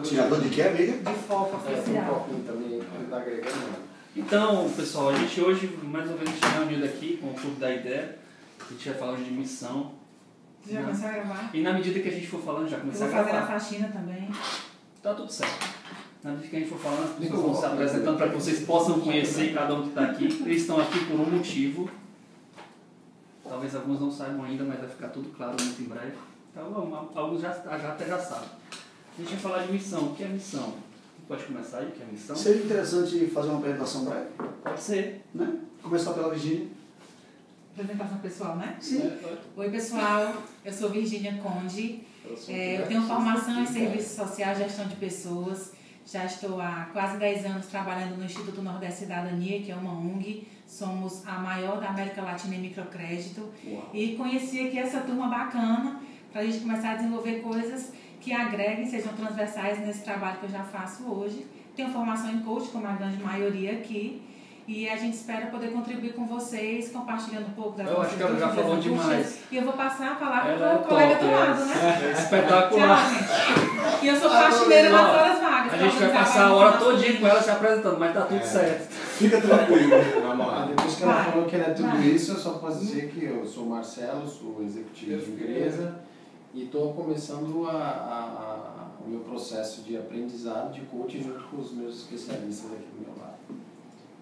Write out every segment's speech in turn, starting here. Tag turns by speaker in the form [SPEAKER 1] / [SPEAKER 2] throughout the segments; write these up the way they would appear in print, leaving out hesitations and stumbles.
[SPEAKER 1] Tirador de quê, amiga?
[SPEAKER 2] De foco oficial.
[SPEAKER 3] Também não está agregando.
[SPEAKER 4] Então, pessoal, a gente hoje, mais ou menos, está reunido aqui com o Clube da Ideia. A gente vai falar hoje de missão.
[SPEAKER 2] Você já começou a gravar?
[SPEAKER 4] E na medida que a gente for falando, já começar a
[SPEAKER 2] Eu vou
[SPEAKER 4] gravar.
[SPEAKER 2] fazer a faxina também.
[SPEAKER 4] Tá tudo certo. Na medida que a gente for falando, as pessoas vão se apresentando para que vocês possam conhecer cada um que está aqui. Eles estão aqui por um motivo. Talvez alguns não saibam ainda, mas vai ficar tudo claro muito em breve. Então, alguns até já sabem. A gente vai falar de missão. O que é missão? Pode começar aí, o que é missão?
[SPEAKER 1] Seria interessante fazer uma apresentação breve,
[SPEAKER 4] Pode ser.
[SPEAKER 1] né? Começar pela Virgínia.
[SPEAKER 2] Apresentação pessoal, né?
[SPEAKER 1] Sim.
[SPEAKER 2] Oi, pessoal. Eu sou Virgínia Conde. Eu tenho formação em serviços sociais, gestão de pessoas. Já estou há quase 10 anos trabalhando no Instituto Nordeste Cidadania, que é uma ONG. Somos a maior da América Latina em microcrédito.
[SPEAKER 1] Uau.
[SPEAKER 2] E conheci aqui essa turma bacana para a gente começar a desenvolver coisas que agreguem, sejam transversais nesse trabalho que eu já faço hoje. Tenho formação em coach, como a grande maioria aqui. E a gente espera poder contribuir com vocês, compartilhando um pouco das
[SPEAKER 4] Eu acho que ela já falou demais.
[SPEAKER 2] E eu vou passar a palavra
[SPEAKER 4] Ela
[SPEAKER 2] para o colega do lado,
[SPEAKER 4] é
[SPEAKER 2] né?
[SPEAKER 4] espetacular.
[SPEAKER 2] Tchau, gente. E eu sou faxineira nas horas vagas.
[SPEAKER 4] A gente vai passar a hora todinha com ela se apresentando, mas tá tudo certo.
[SPEAKER 1] Fica tranquilo.
[SPEAKER 3] Vamos lá. Depois que ela
[SPEAKER 2] Vai.
[SPEAKER 3] falou que ela é tudo
[SPEAKER 2] Vai.
[SPEAKER 3] isso, eu só posso dizer que eu sou o Marcelo, sou executivo de empresa e estou começando o meu processo de aprendizado de coaching junto com os meus especialistas aqui do meu lado.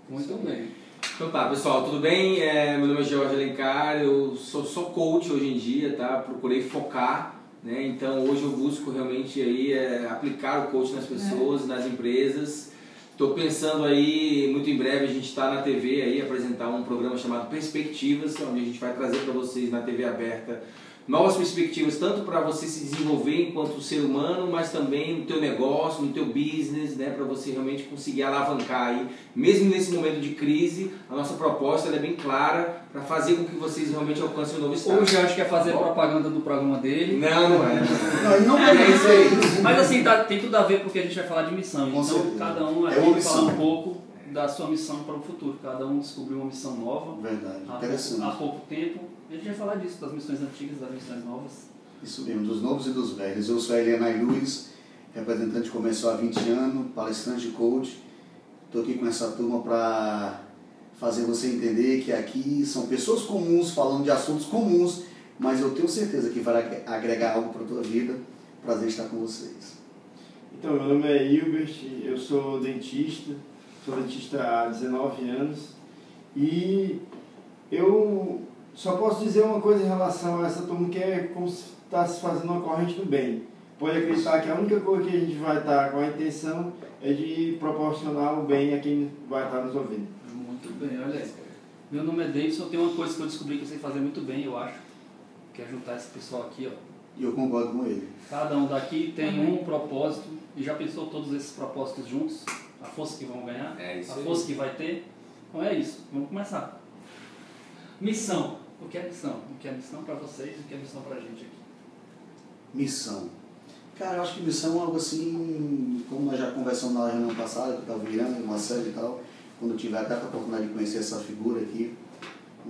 [SPEAKER 4] Muito bem.
[SPEAKER 5] Então tá, pessoal, tudo bem? Meu nome é Jorge Alencar, eu sou coach hoje em dia, tá? Procurei focar, né? Então hoje eu busco realmente aí, aplicar o coach nas pessoas, nas empresas. Estou pensando aí, muito em breve a gente está na TV aí, apresentar um programa chamado Perspectivas, onde a gente vai trazer para vocês na TV aberta novas perspectivas, tanto para você se desenvolver enquanto ser humano, mas também no teu negócio, no teu business, né, para você realmente conseguir alavancar aí, mesmo nesse momento de crise. A nossa proposta ela é bem clara para fazer com que vocês realmente alcancem um novo estado.
[SPEAKER 4] Hoje eu acho que é fazer propaganda do programa dele.
[SPEAKER 5] Não é.
[SPEAKER 1] Não é isso.
[SPEAKER 4] Mas assim, tem tudo a ver porque a gente vai falar de missão.
[SPEAKER 1] Com
[SPEAKER 4] Então
[SPEAKER 1] certeza.
[SPEAKER 4] cada um
[SPEAKER 1] É uma
[SPEAKER 4] aqui
[SPEAKER 1] missão.
[SPEAKER 4] fala um pouco da sua missão para o futuro. Cada um descobriu uma missão nova.
[SPEAKER 1] Verdade,
[SPEAKER 4] Há
[SPEAKER 1] interessante.
[SPEAKER 4] pouco tempo. A gente vai falar disso, das missões antigas, das missões novas.
[SPEAKER 1] Isso mesmo, dos novos e dos velhos. Eu sou a Eliana Luiz, representante comercial há 20 anos, palestrante e coach. Estou aqui com essa turma para fazer você entender que aqui são pessoas comuns falando de assuntos comuns, mas eu tenho certeza que vai agregar algo para a tua vida. Prazer estar com vocês.
[SPEAKER 6] Então, meu nome é Hilbert, eu sou dentista há 19 anos e eu só posso dizer uma coisa em relação a essa turma, que é como se está se fazendo uma corrente do bem. Pode acreditar que a única coisa que a gente vai estar com a intenção é de proporcionar o bem a quem vai estar nos ouvindo.
[SPEAKER 4] Muito bem, olha aí. Meu nome é Davidson, tem uma coisa que eu descobri que eu sei fazer muito bem, eu acho, que é juntar esse pessoal aqui, ó.
[SPEAKER 1] E eu concordo com ele.
[SPEAKER 4] Cada um daqui tem um propósito, e já pensou todos esses propósitos juntos? A força que vão ganhar,
[SPEAKER 5] É isso
[SPEAKER 4] a
[SPEAKER 5] aí.
[SPEAKER 4] força que vai ter. Então é isso, vamos começar. Missão. O que é missão? O que é missão para vocês e o que é missão para a gente aqui?
[SPEAKER 1] Missão. Cara, eu acho que missão é algo assim, como nós já conversamos na reunião passada, que eu estava virando uma série e tal, quando eu tiver até a oportunidade de conhecer essa figura aqui,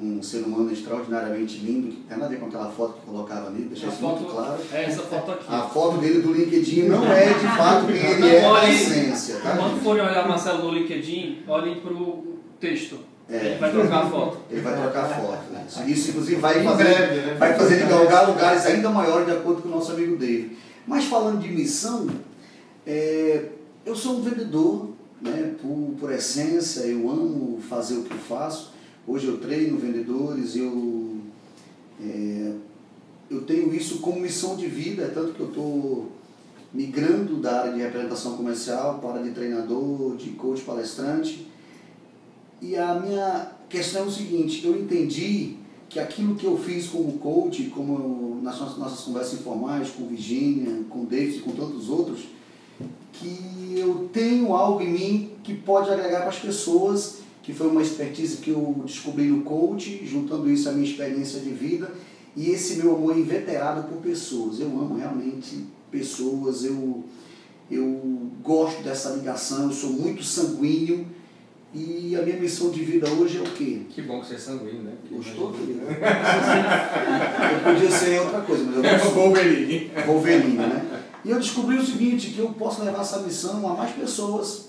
[SPEAKER 1] um ser humano extraordinariamente lindo, que tem nada a ver com aquela foto que colocaram ali, deixar isso muito claro.
[SPEAKER 4] É essa foto aqui.
[SPEAKER 1] A foto dele do LinkedIn não é de fato quem ele é na essência, tá?
[SPEAKER 4] Quando forem olhar Marcelo no LinkedIn, olhem para o texto.
[SPEAKER 1] É.
[SPEAKER 4] Ele vai trocar a foto.
[SPEAKER 1] Ele vai trocar a foto. Né? Isso, inclusive, vai
[SPEAKER 3] né?
[SPEAKER 1] fazer ele galgar lugares ainda maiores, de acordo com o nosso amigo David. Mas falando de missão, eu sou um vendedor, né? Por essência, eu amo fazer o que eu faço. Hoje eu treino vendedores, eu tenho isso como missão de vida, tanto que eu estou migrando da área de representação comercial para a área de treinador, de coach palestrante. E a minha questão é o seguinte, eu entendi que aquilo que eu fiz como coach, como nas nossas conversas informais, com Virgínia, com David e com tantos outros, que eu tenho algo em mim que pode agregar para as pessoas, que foi uma expertise que eu descobri no coach, juntando isso à minha experiência de vida, e esse meu amor inveterado por pessoas. Eu amo realmente pessoas, eu gosto dessa ligação, eu sou muito sanguíneo, e a minha missão de vida hoje é o quê?
[SPEAKER 5] Que bom que você é sanguíneo, né?
[SPEAKER 1] Gostou, querido? Eu podia ser outra coisa, mas eu não sou.
[SPEAKER 5] Wolverine.
[SPEAKER 1] Wolverine, né? E eu descobri o seguinte, que eu posso levar essa missão a mais pessoas,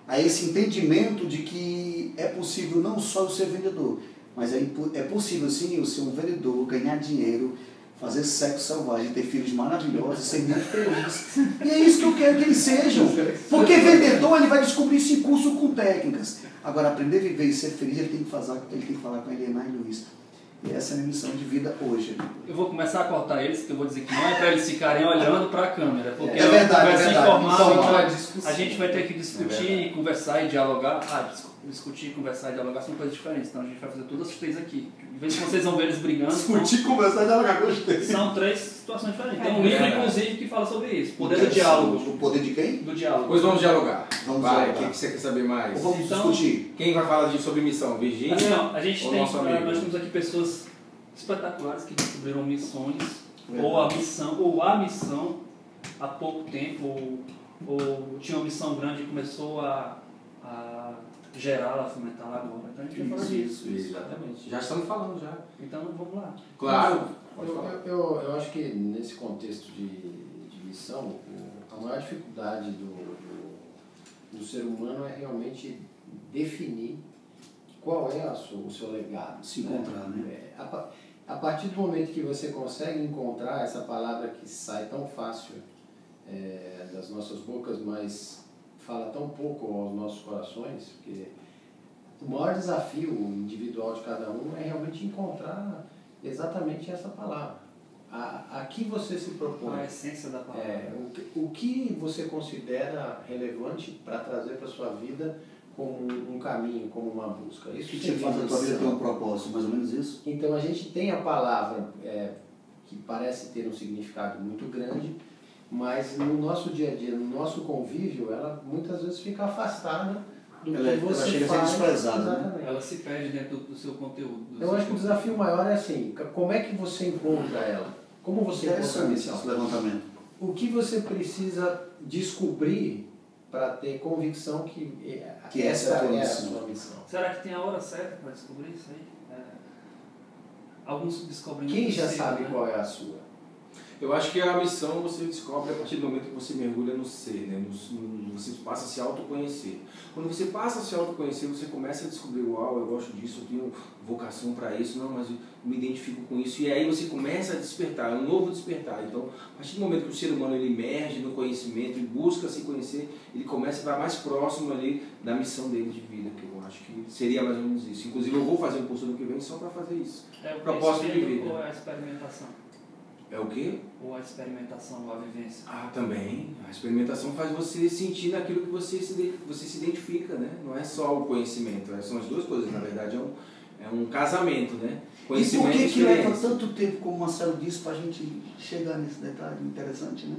[SPEAKER 1] a esse entendimento de que é possível não só eu ser vendedor, mas é possível sim eu ser um vendedor, ganhar dinheiro, fazer sexo selvagem, ter filhos maravilhosos, ser muito feliz. E é isso que eu quero que eles sejam. Porque vendedor, ele vai descobrir esse curso com técnicas. Agora, aprender a viver e ser feliz, ele tem que falar com a Helena e Luiz. E essa é a minha missão de vida hoje.
[SPEAKER 4] Eu vou começar a cortar eles, porque eu vou dizer que não é para eles ficarem olhando para a câmera, porque
[SPEAKER 1] é verdade,
[SPEAKER 4] vai ser informado,
[SPEAKER 3] então
[SPEAKER 4] a gente vai ter que discutir, conversar e dialogar. Discutir, conversar e dialogar são coisas diferentes, então a gente vai fazer todas as três aqui. De vez em quando vocês vão ver eles brigando.
[SPEAKER 1] Discutir, conversar e dialogar, gostei.
[SPEAKER 4] São três situações diferentes. Tem um livro, inclusive, que fala sobre isso. Poder do diálogo.
[SPEAKER 1] O poder de quem?
[SPEAKER 4] Do diálogo.
[SPEAKER 5] Pois vamos dialogar.
[SPEAKER 1] Vamos
[SPEAKER 5] vai,
[SPEAKER 1] dialogar.
[SPEAKER 5] o que você quer saber mais?
[SPEAKER 1] Ou vamos
[SPEAKER 4] Então,
[SPEAKER 1] discutir?
[SPEAKER 5] Quem vai falar sobre missão? Virgínia?
[SPEAKER 4] Assim, ó, a gente
[SPEAKER 5] ou
[SPEAKER 4] tem,
[SPEAKER 5] nosso amigo?
[SPEAKER 4] nós temos aqui pessoas espetaculares que descobriram missões, ou a missão há pouco tempo, ou tinha uma missão grande e começou a gerá-la, fomentá-la agora. Então a gente vai falar disso.
[SPEAKER 5] Exatamente. Já estamos falando já.
[SPEAKER 4] Então vamos lá.
[SPEAKER 5] Claro.
[SPEAKER 3] Eu acho que nesse contexto de missão, a maior dificuldade do ser humano é realmente definir qual é o seu legado.
[SPEAKER 1] Se encontrar, né?
[SPEAKER 3] A partir do momento que você consegue encontrar essa palavra que sai tão fácil das nossas bocas, mas fala tão pouco aos nossos corações, porque o maior desafio individual de cada um é realmente encontrar exatamente essa palavra. A que você se propõe.
[SPEAKER 4] A essência da palavra.
[SPEAKER 3] O que você considera relevante para trazer para a sua vida como um caminho, como uma busca.
[SPEAKER 1] Isso que te faz a tua vida ter um propósito, mais ou menos isso?
[SPEAKER 3] Então a gente tem a palavra que parece ter um significado muito grande, mas no nosso dia a dia, no nosso convívio, ela muitas vezes fica afastada do que você
[SPEAKER 1] ela chega
[SPEAKER 3] faz.
[SPEAKER 1] a ser desprezada,
[SPEAKER 3] Exatamente.
[SPEAKER 1] né?
[SPEAKER 4] Ela se perde dentro do seu conteúdo.
[SPEAKER 3] Eu acho que o desafio maior é assim, como é que você encontra ela? Como você encontra a missão?
[SPEAKER 1] Esse levantamento.
[SPEAKER 3] O que você precisa descobrir para ter convicção que essa é a sua missão?
[SPEAKER 4] Será que tem a hora certa para descobrir isso aí? Alguns descobrem.
[SPEAKER 3] Quem já
[SPEAKER 4] cedo,
[SPEAKER 3] sabe
[SPEAKER 4] né?
[SPEAKER 3] qual é a sua?
[SPEAKER 5] Eu acho que a missão você descobre a partir do momento que você mergulha no ser, né? Você passa a se autoconhecer. Quando você passa a se autoconhecer, você começa a descobrir, uau, eu gosto disso, eu tenho vocação para isso, não, mas eu me identifico com isso. E aí você começa a despertar, é um novo despertar. Então, a partir do momento que o ser humano ele emerge no conhecimento e busca se conhecer, ele começa a estar mais próximo ali da missão dele de vida, que eu acho que seria mais ou menos isso. Inclusive, eu vou fazer um curso ano que vem só para fazer isso.
[SPEAKER 4] É o
[SPEAKER 5] Propósito de vida.
[SPEAKER 4] Ou é a experimentação?
[SPEAKER 5] É o quê?
[SPEAKER 4] Ou a experimentação, ou a vivência?
[SPEAKER 5] Ah, também. A experimentação faz você sentir naquilo que você se identifica, né? Não é só o conhecimento, são as duas coisas, na verdade é um casamento, né? Conhecimento
[SPEAKER 1] e por
[SPEAKER 5] e
[SPEAKER 1] que leva
[SPEAKER 5] experiência.
[SPEAKER 1] tanto tempo, como o Marcelo disse, para a gente chegar nesse detalhe interessante, né?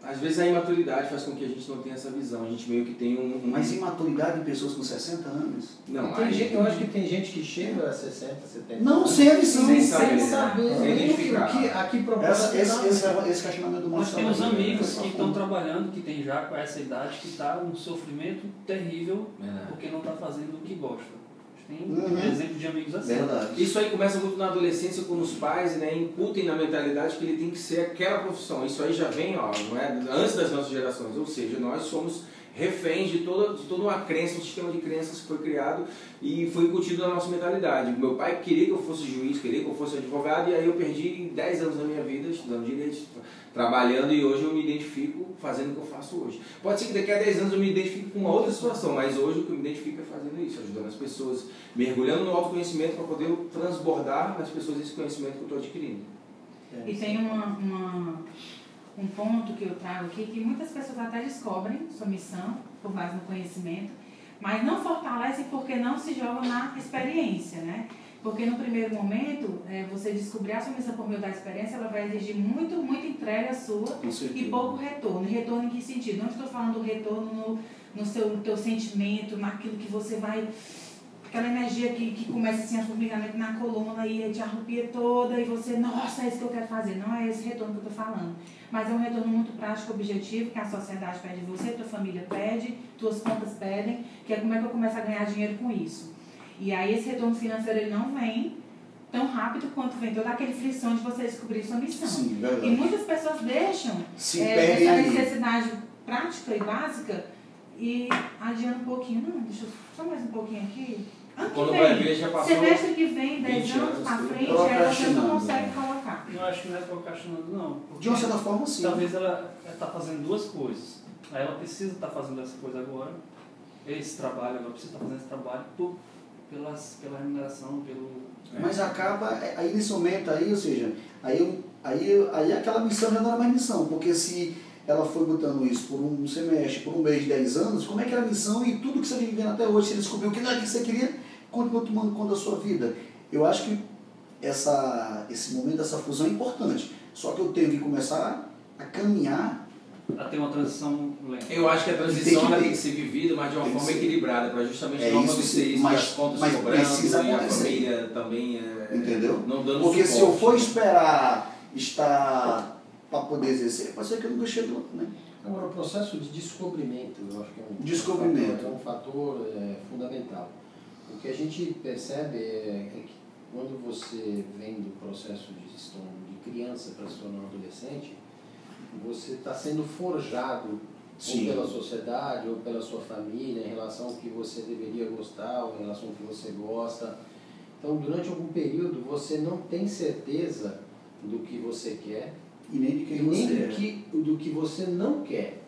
[SPEAKER 5] Às vezes a imaturidade faz com que a gente não tenha essa visão, a gente meio que tem
[SPEAKER 1] Mas imaturidade de pessoas com 60 anos?
[SPEAKER 5] Não,
[SPEAKER 3] Eu acho que tem gente que chega a 60, 70
[SPEAKER 1] Não,
[SPEAKER 3] anos,
[SPEAKER 1] sem a missão.
[SPEAKER 5] sem
[SPEAKER 3] sem
[SPEAKER 5] saber,
[SPEAKER 3] saber
[SPEAKER 5] sem identificar.
[SPEAKER 3] a que propósito
[SPEAKER 1] Esse questionamento do
[SPEAKER 4] Nós
[SPEAKER 1] Marcelo.
[SPEAKER 4] temos amigos que estão trabalhando, que tem já com essa idade, que está num sofrimento terrível porque não está fazendo o que gosta. Tem exemplo de amigos assim.
[SPEAKER 1] Verdade.
[SPEAKER 5] Isso aí começa muito na adolescência, quando os pais, né, incutem na mentalidade que ele tem que ser aquela profissão. Isso aí já vem, ó, não é, antes das nossas gerações, ou seja, nós somos reféns de toda uma crença, um sistema de crenças que foi criado e foi incutido na nossa mentalidade. Meu pai queria que eu fosse juiz, queria que eu fosse advogado, e aí eu perdi 10 anos da minha vida estudando direito, trabalhando, e hoje eu me identifico fazendo o que eu faço hoje. Pode ser que daqui a 10 anos eu me identifique com uma outra situação, mas hoje o que eu me identifico é fazendo isso, ajudando as pessoas, mergulhando no autoconhecimento para poder transbordar nas pessoas esse conhecimento que eu estou adquirindo.
[SPEAKER 2] E tem um ponto que eu trago aqui, que muitas pessoas até descobrem sua missão, por base no conhecimento, mas não fortalecem porque não se jogam na experiência, né? Porque no primeiro momento, você descobrir a sua missão por meio da experiência, ela vai exigir muita entrega sua e pouco retorno. E retorno em que sentido? Não estou falando do retorno no teu sentimento, naquilo que você vai... Aquela energia que começa assim, a formigamento na coluna e te arrepia toda e você, nossa, é isso que eu quero fazer. Não é esse retorno que eu estou falando. Mas é um retorno muito prático, objetivo, que a sociedade pede de você, tua família pede, tuas contas pedem, que é como é que eu começo a ganhar dinheiro com isso. E aí esse retorno financeiro ele não vem tão rápido quanto vem toda aquele frição de você descobrir sua missão.
[SPEAKER 1] Sim, verdade.
[SPEAKER 2] E muitas pessoas deixam
[SPEAKER 1] perdem
[SPEAKER 2] essa
[SPEAKER 1] aí.
[SPEAKER 2] necessidade prática e básica e adiando um pouquinho. Não, deixa eu só mais um pouquinho aqui. Ano que
[SPEAKER 5] Quando
[SPEAKER 2] vem,
[SPEAKER 5] vai ver, já passou
[SPEAKER 2] semestre que vem, 10
[SPEAKER 5] 20
[SPEAKER 2] anos pra
[SPEAKER 5] anos,
[SPEAKER 2] frente, aí você não
[SPEAKER 1] procrastinando,
[SPEAKER 2] consegue
[SPEAKER 1] né?
[SPEAKER 2] colocar.
[SPEAKER 4] Eu acho que não é procrastinando, não.
[SPEAKER 1] De uma certa forma, sim.
[SPEAKER 4] Talvez ela está fazendo duas coisas. Aí ela precisa estar fazendo essa coisa agora, esse trabalho, ela precisa estar fazendo esse trabalho pela remuneração, pelo...
[SPEAKER 1] Mas acaba, aí nesse momento aí, ou seja, aí aquela missão já não era mais missão, porque se ela foi botando isso por um semestre, por um mês de 10 anos, como é que era a missão e tudo que você vem vivendo até hoje, você descobriu que não era o que você queria, continua tomando conta da sua vida. Eu acho que esse momento, essa fusão é importante, só que eu tenho que começar a caminhar.
[SPEAKER 4] A ter uma transição lenta.
[SPEAKER 5] Eu acho que a transição
[SPEAKER 1] Tem que
[SPEAKER 5] tem que ser vivida, mas de uma forma equilibrada, para justamente não
[SPEAKER 1] isso,
[SPEAKER 5] acontecer isso,
[SPEAKER 1] mas-
[SPEAKER 5] as contas
[SPEAKER 1] mas
[SPEAKER 5] sobrando
[SPEAKER 1] precisa
[SPEAKER 5] e a
[SPEAKER 1] acontecer.
[SPEAKER 5] família também
[SPEAKER 1] Entendeu?
[SPEAKER 5] não dando
[SPEAKER 1] Porque se eu
[SPEAKER 5] suporte.
[SPEAKER 1] for esperar estar para poder exercer, pode ser que eu nunca chegue lá, né?
[SPEAKER 3] Agora, o processo de descobrimento, eu acho que é
[SPEAKER 1] Descobrimento.
[SPEAKER 3] um fator fundamental. O que a gente percebe é que quando você vem do processo de gestão de criança para se tornar um adolescente, você está sendo forjado
[SPEAKER 1] Sim.
[SPEAKER 3] ou pela sociedade ou pela sua família em relação ao que você deveria gostar ou em relação ao que você gosta. Então, durante algum período, você não tem certeza do que você quer
[SPEAKER 1] E nem de quem
[SPEAKER 3] e nem
[SPEAKER 1] você
[SPEAKER 3] do que você não quer.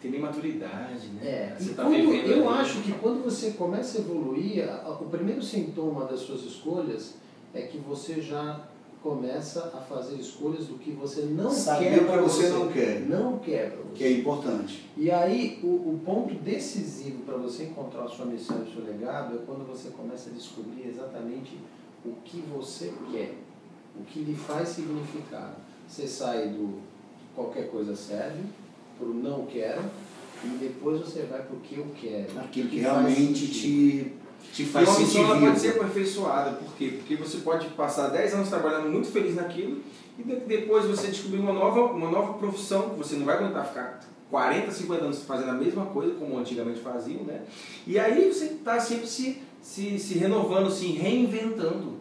[SPEAKER 5] Tem nem maturidade, né?
[SPEAKER 3] E
[SPEAKER 5] Você tá
[SPEAKER 3] quando-
[SPEAKER 5] vivendo
[SPEAKER 3] eu
[SPEAKER 5] ali.
[SPEAKER 3] acho que quando você começa a evoluir, o primeiro sintoma das suas escolhas é que você já começa a fazer escolhas do que você não
[SPEAKER 1] Saber
[SPEAKER 3] quer
[SPEAKER 1] o que
[SPEAKER 3] para
[SPEAKER 1] você
[SPEAKER 3] você.
[SPEAKER 1] não quer.
[SPEAKER 3] Não quer para
[SPEAKER 1] que é
[SPEAKER 3] você.
[SPEAKER 1] importante.
[SPEAKER 3] E aí, o ponto decisivo para você encontrar a sua missão e o seu legado é quando você começa a descobrir exatamente o que você quer, o que lhe faz significado. Você sai do qualquer coisa serve, para o não quero, e depois você vai para o que eu quero.
[SPEAKER 1] Aquilo que
[SPEAKER 3] faz
[SPEAKER 1] realmente
[SPEAKER 3] sentido.
[SPEAKER 1] te
[SPEAKER 5] E
[SPEAKER 1] faz
[SPEAKER 5] uma
[SPEAKER 1] sentir
[SPEAKER 5] missão ela pode ser
[SPEAKER 1] vivo.
[SPEAKER 5] aperfeiçoada, por quê? Porque você pode passar 10 anos trabalhando muito feliz naquilo e depois você descobrir uma nova profissão, que você não vai aguentar ficar 40, 50 anos fazendo a mesma coisa, como antigamente faziam, né? E aí você está sempre se renovando, se reinventando.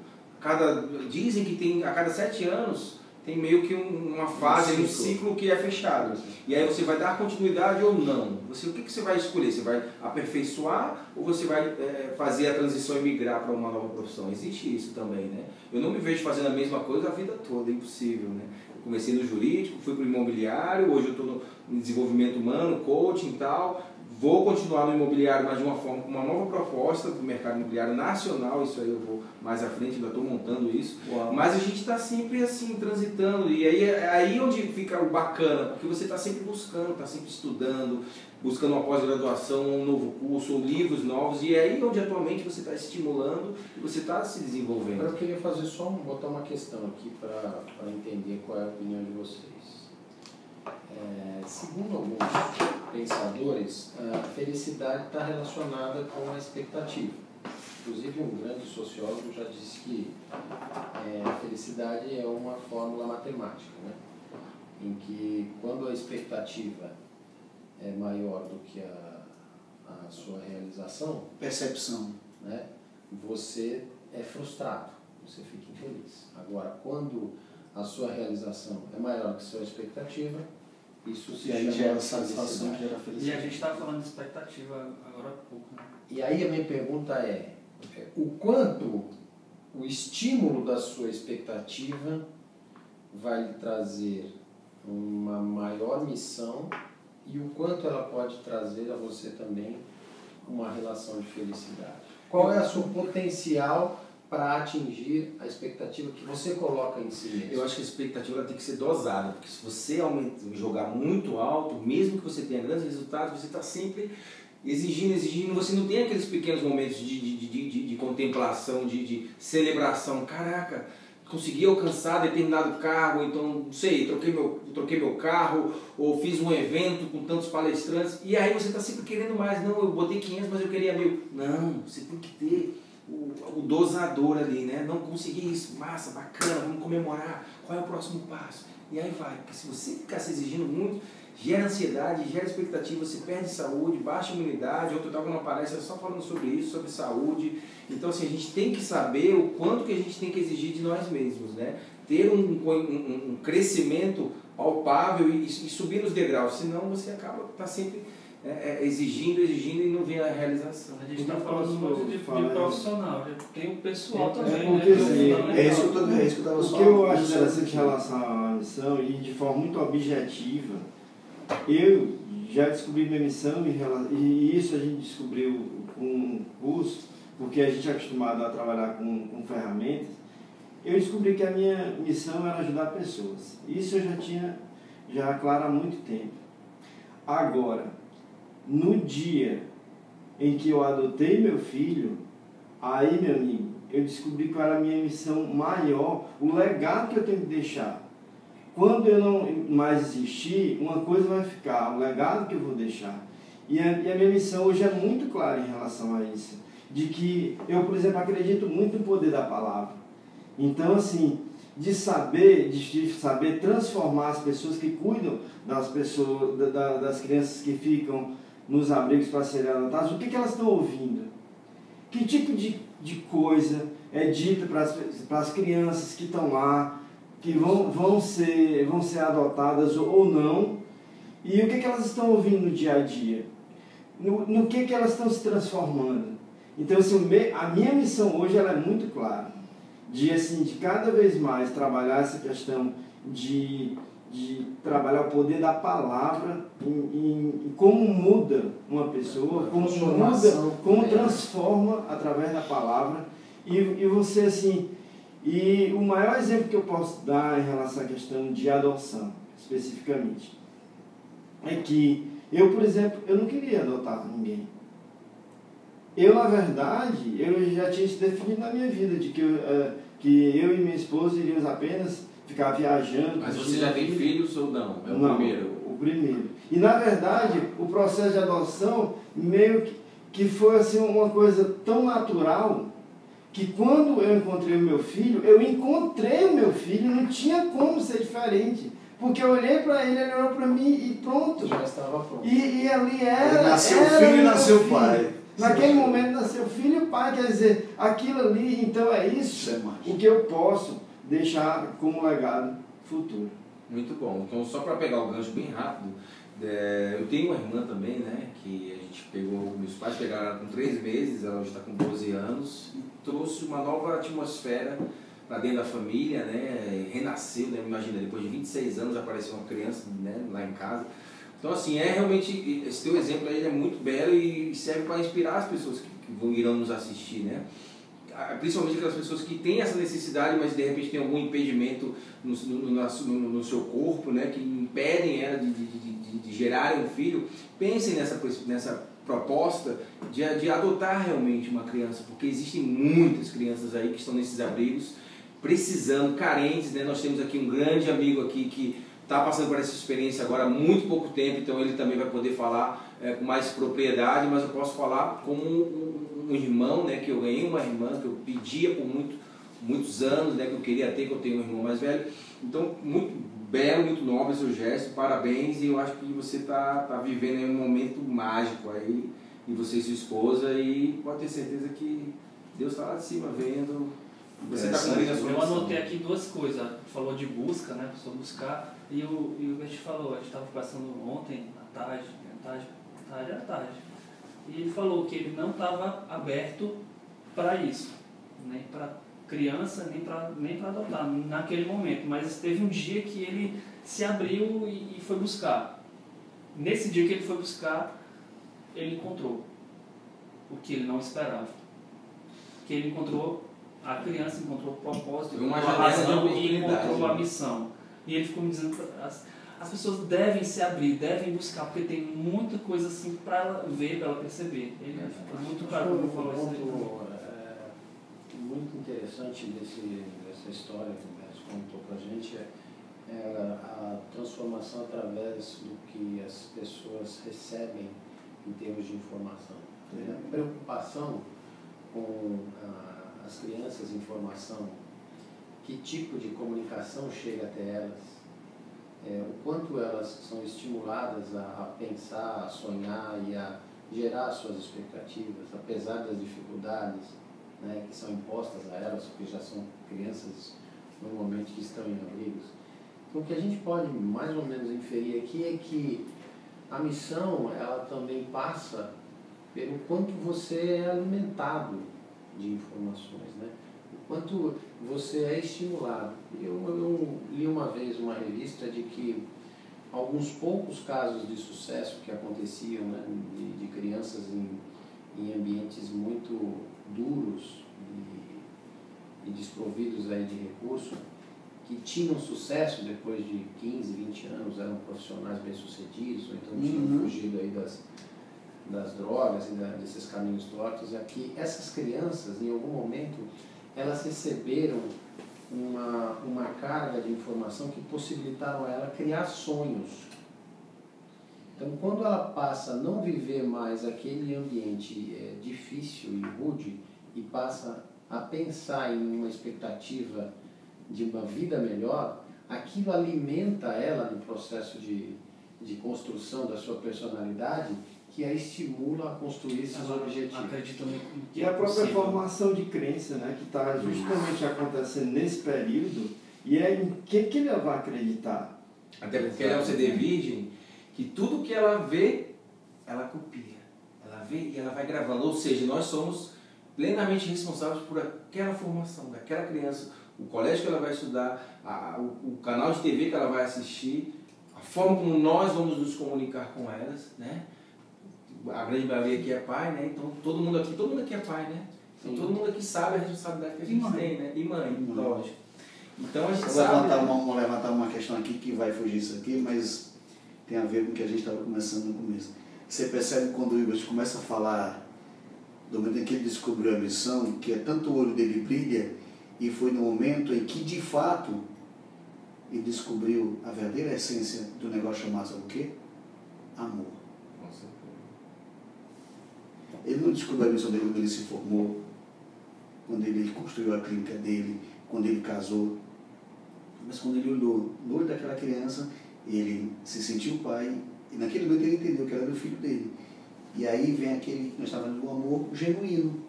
[SPEAKER 5] Dizem que tem, a cada 7 anos tem meio que uma fase, um ciclo que é fechado. E aí você vai dar continuidade ou não. O que você vai escolher? Você vai aperfeiçoar ou você vai fazer a transição e migrar para uma nova profissão? Existe isso também, né? Eu não me vejo fazendo a mesma coisa a vida toda, é impossível, né? Eu comecei no jurídico, fui para o imobiliário, hoje eu estou no desenvolvimento humano, coaching e tal. Vou continuar no imobiliário, mas de uma forma, com uma nova proposta do mercado imobiliário nacional, isso aí eu vou mais à frente, ainda estou montando isso.
[SPEAKER 1] Uau.
[SPEAKER 5] Mas a gente está sempre assim, transitando, e aí onde fica o bacana, porque você está sempre buscando, está sempre estudando, buscando uma pós-graduação, um novo curso, ou livros novos, e é aí onde atualmente você está estimulando e você está se
[SPEAKER 3] Agora
[SPEAKER 5] desenvolvendo.
[SPEAKER 3] eu queria fazer botar uma questão aqui para entender qual é a opinião de vocês. Segundo alguns pensadores, a felicidade está relacionada com a expectativa. Inclusive, um grande sociólogo já disse que a felicidade é uma fórmula matemática, né? Em que quando a expectativa é maior do que a sua realização,
[SPEAKER 1] Percepção.
[SPEAKER 3] né, você é frustrado, você fica infeliz. Agora, quando a sua realização é maior que a sua expectativa, isso se
[SPEAKER 1] E aí
[SPEAKER 3] chama
[SPEAKER 1] gera satisfação,
[SPEAKER 3] felicidade.
[SPEAKER 1] gera
[SPEAKER 4] E a
[SPEAKER 1] felicidade.
[SPEAKER 4] gente estava falando de expectativa agora há pouco, né?
[SPEAKER 3] E aí a minha pergunta é, o quanto o estímulo da sua expectativa vai lhe trazer uma maior missão e o quanto ela pode trazer a você também uma relação de felicidade? Qual é a sua potencial para atingir a expectativa que você coloca em si mesmo?
[SPEAKER 5] Eu acho que a expectativa ela tem que ser dosada, porque se você jogar muito alto, mesmo que você tenha grandes resultados, você está sempre exigindo, você não tem aqueles pequenos momentos de contemplação, de celebração. Caraca, consegui alcançar determinado cargo, então, não sei, troquei meu carro, ou fiz um evento com tantos palestrantes, e aí você está sempre querendo mais. Não, eu botei 500, mas eu queria 1000. Não, você tem que ter o dosador ali, né? Não consegui isso, massa, bacana, vamos comemorar, qual é o próximo passo? E aí vai, porque se você ficar se exigindo muito, gera ansiedade, gera expectativa, você perde saúde, baixa imunidade. Outro estava numa palestra só falando sobre isso, sobre saúde. Então, assim, a gente tem que saber o quanto que a gente tem que exigir de nós mesmos, né? Ter um crescimento palpável e subir os degraus, senão você acaba sempre exigindo e não vê a realização.
[SPEAKER 4] A gente está falando muito de profissional, tem o pessoal também.
[SPEAKER 6] Porque,
[SPEAKER 4] né?
[SPEAKER 1] É isso que eu estava
[SPEAKER 6] o que eu acho interessante em relação à missão, e de forma muito objetiva, eu já descobri minha missão e isso a gente descobriu com um curso, porque a gente é acostumado a trabalhar com ferramentas. Eu descobri que a minha missão era ajudar pessoas. Isso eu já tinha claro há muito tempo. Agora, no dia em que eu adotei meu filho, aí, meu amigo, eu descobri qual era a minha missão maior, o legado que eu tenho que deixar. Quando eu não mais existir, uma coisa vai ficar, o legado que eu vou deixar. E a minha missão hoje é muito clara em relação a isso. De que eu, por exemplo, acredito muito no poder da palavra. Então, assim, de saber transformar as pessoas que cuidam das pessoas, das crianças que ficam nos abrigos para serem adotadas, o que elas estão ouvindo? Que tipo de coisa é dita para as crianças que estão lá, que vão ser adotadas ou não, e o que elas estão ouvindo no dia a dia? No que elas estão se transformando? Então, assim, a minha missão hoje ela é muito clara. De cada vez mais trabalhar essa questão de trabalhar o poder da palavra em como muda uma pessoa, como transforma através da palavra. E você, assim, e o maior exemplo que eu posso dar em relação à questão de adoção, especificamente, é que eu, por exemplo, eu não queria adotar ninguém. Eu, na verdade, eu já tinha isso definido na minha vida, de que eu e minha esposa iríamos apenas ficar viajando.
[SPEAKER 5] Mas você já tem filhos ou não? É o
[SPEAKER 6] não,
[SPEAKER 5] primeiro?
[SPEAKER 6] O primeiro. E, na verdade, o processo de adoção meio que foi assim, uma coisa tão natural que quando eu encontrei o meu filho, não tinha como ser diferente. Porque eu olhei para ele, ele olhou para mim e pronto.
[SPEAKER 3] Já estava pronto.
[SPEAKER 6] E ali era...
[SPEAKER 1] Ele nasceu filho e nasceu pai.
[SPEAKER 6] Naquele momento nasceu filho e pai, quer dizer, aquilo ali, então é isso o que eu posso deixar como legado futuro.
[SPEAKER 5] Muito bom. Então, só para pegar o gancho bem rápido, eu tenho uma irmã também, né, que a gente pegou, meus pais pegaram ela com 3 meses, ela hoje está com 12 anos, e trouxe uma nova atmosfera para dentro da família, né, renasceu, né, imagina, depois de 26 anos apareceu uma criança, né, lá em casa. Então, assim, realmente, esse teu exemplo aí é muito belo e serve para inspirar as pessoas que irão nos assistir, né? Principalmente aquelas pessoas que têm essa necessidade, mas de repente tem algum impedimento no seu corpo, né? Que impedem ela de gerarem um filho. Pensem nessa proposta de adotar realmente uma criança, porque existem muitas crianças aí que estão nesses abrigos, precisando, carentes, né? Nós temos aqui um grande amigo aqui que está passando por essa experiência agora há muito pouco tempo, então ele também vai poder falar com mais propriedade, mas eu posso falar como um irmão, né, que eu ganhei uma irmã, que eu pedia por muitos anos, né, que eu queria ter, que eu tenho um irmão mais velho. Então, muito belo, muito nobre o seu gesto, parabéns, e eu acho que você está vivendo aí um momento mágico aí, e você e sua esposa, e pode ter certeza que Deus está lá de cima vendo, você está cumprindo a sua missão.
[SPEAKER 4] Eu anotei aqui 2 coisas, falou de busca, né, pessoa buscar, e o Hubert falou, a gente estava conversando ontem, à tarde, e ele falou que ele não estava aberto para isso, nem para criança, nem para adotar, naquele momento, mas teve um dia que ele se abriu e foi buscar. Nesse dia que ele foi buscar, ele encontrou o que ele não esperava. Que ele encontrou, a criança encontrou o propósito,
[SPEAKER 5] uma
[SPEAKER 4] razão e
[SPEAKER 5] oportunidade,
[SPEAKER 4] encontrou a
[SPEAKER 5] né?
[SPEAKER 4] missão. E ele ficou me dizendo, as pessoas devem se abrir, devem buscar, porque tem muita coisa assim para ela ver, para ela perceber. Ele é muito claro como falou isso aí.
[SPEAKER 3] Muito interessante dessa história que o Beto contou para a gente é a transformação através do que as pessoas recebem em termos de informação. A preocupação com as crianças, informação, que tipo de comunicação chega até elas, o quanto elas são estimuladas a pensar, a sonhar e a gerar suas expectativas, apesar das dificuldades, né, que são impostas a elas, porque já são crianças normalmente que estão em abrigos. Então, o que a gente pode mais ou menos inferir aqui é que a missão, ela também passa pelo quanto você é alimentado de informações, né? O quanto você é estimulado. Eu li uma vez uma revista de que alguns poucos casos de sucesso que aconteciam, né, de crianças em ambientes muito duros e desprovidos aí de recurso, que tinham sucesso depois de 15, 20 anos, eram profissionais bem-sucedidos, ou então tinham fugido aí das drogas e desses caminhos tortos, é que essas crianças, em algum momento, elas receberam uma carga de informação que possibilitaram a ela criar sonhos. Então, quando ela passa a não viver mais aquele ambiente difícil e rude e passa a pensar em uma expectativa de uma vida melhor, aquilo alimenta ela no processo de construção da sua personalidade, que a estimula a construir esses objetivos.
[SPEAKER 4] Acredito
[SPEAKER 6] E a própria formação de crença, né, que está justamente acontecendo nesse período, e é em que ela vai acreditar.
[SPEAKER 5] Até porque ela é um CD virgem, que tudo que ela vê, ela copia. Ela vê e ela vai gravando. Ou seja, nós somos plenamente responsáveis por aquela formação daquela criança, o colégio que ela vai estudar, o canal de TV que ela vai assistir, a forma como nós vamos nos comunicar com elas, né? A grande maioria aqui é pai, né? Então todo mundo aqui é pai, né? Então, todo mundo aqui sabe a responsabilidade que a gente tem, né? E mãe, lógico. Então a gente sabe...
[SPEAKER 1] Vou levantar uma questão aqui que vai fugir isso aqui, mas tem a ver com o que a gente estava começando no começo. Você percebe quando o Igor começa a falar do momento em que ele descobriu a missão, que é tanto o olho dele brilha, e foi no momento em que, de fato, ele descobriu a verdadeira essência do negócio chamado, sabe o quê? Amor. Ele não descobriu a missão dele quando ele se formou, quando ele construiu a clínica dele, quando ele casou. Mas quando ele olhou no olho daquela criança, ele se sentiu pai, e naquele momento ele entendeu que ela era o filho dele. E aí vem aquele que nós estávamos falando do amor genuíno,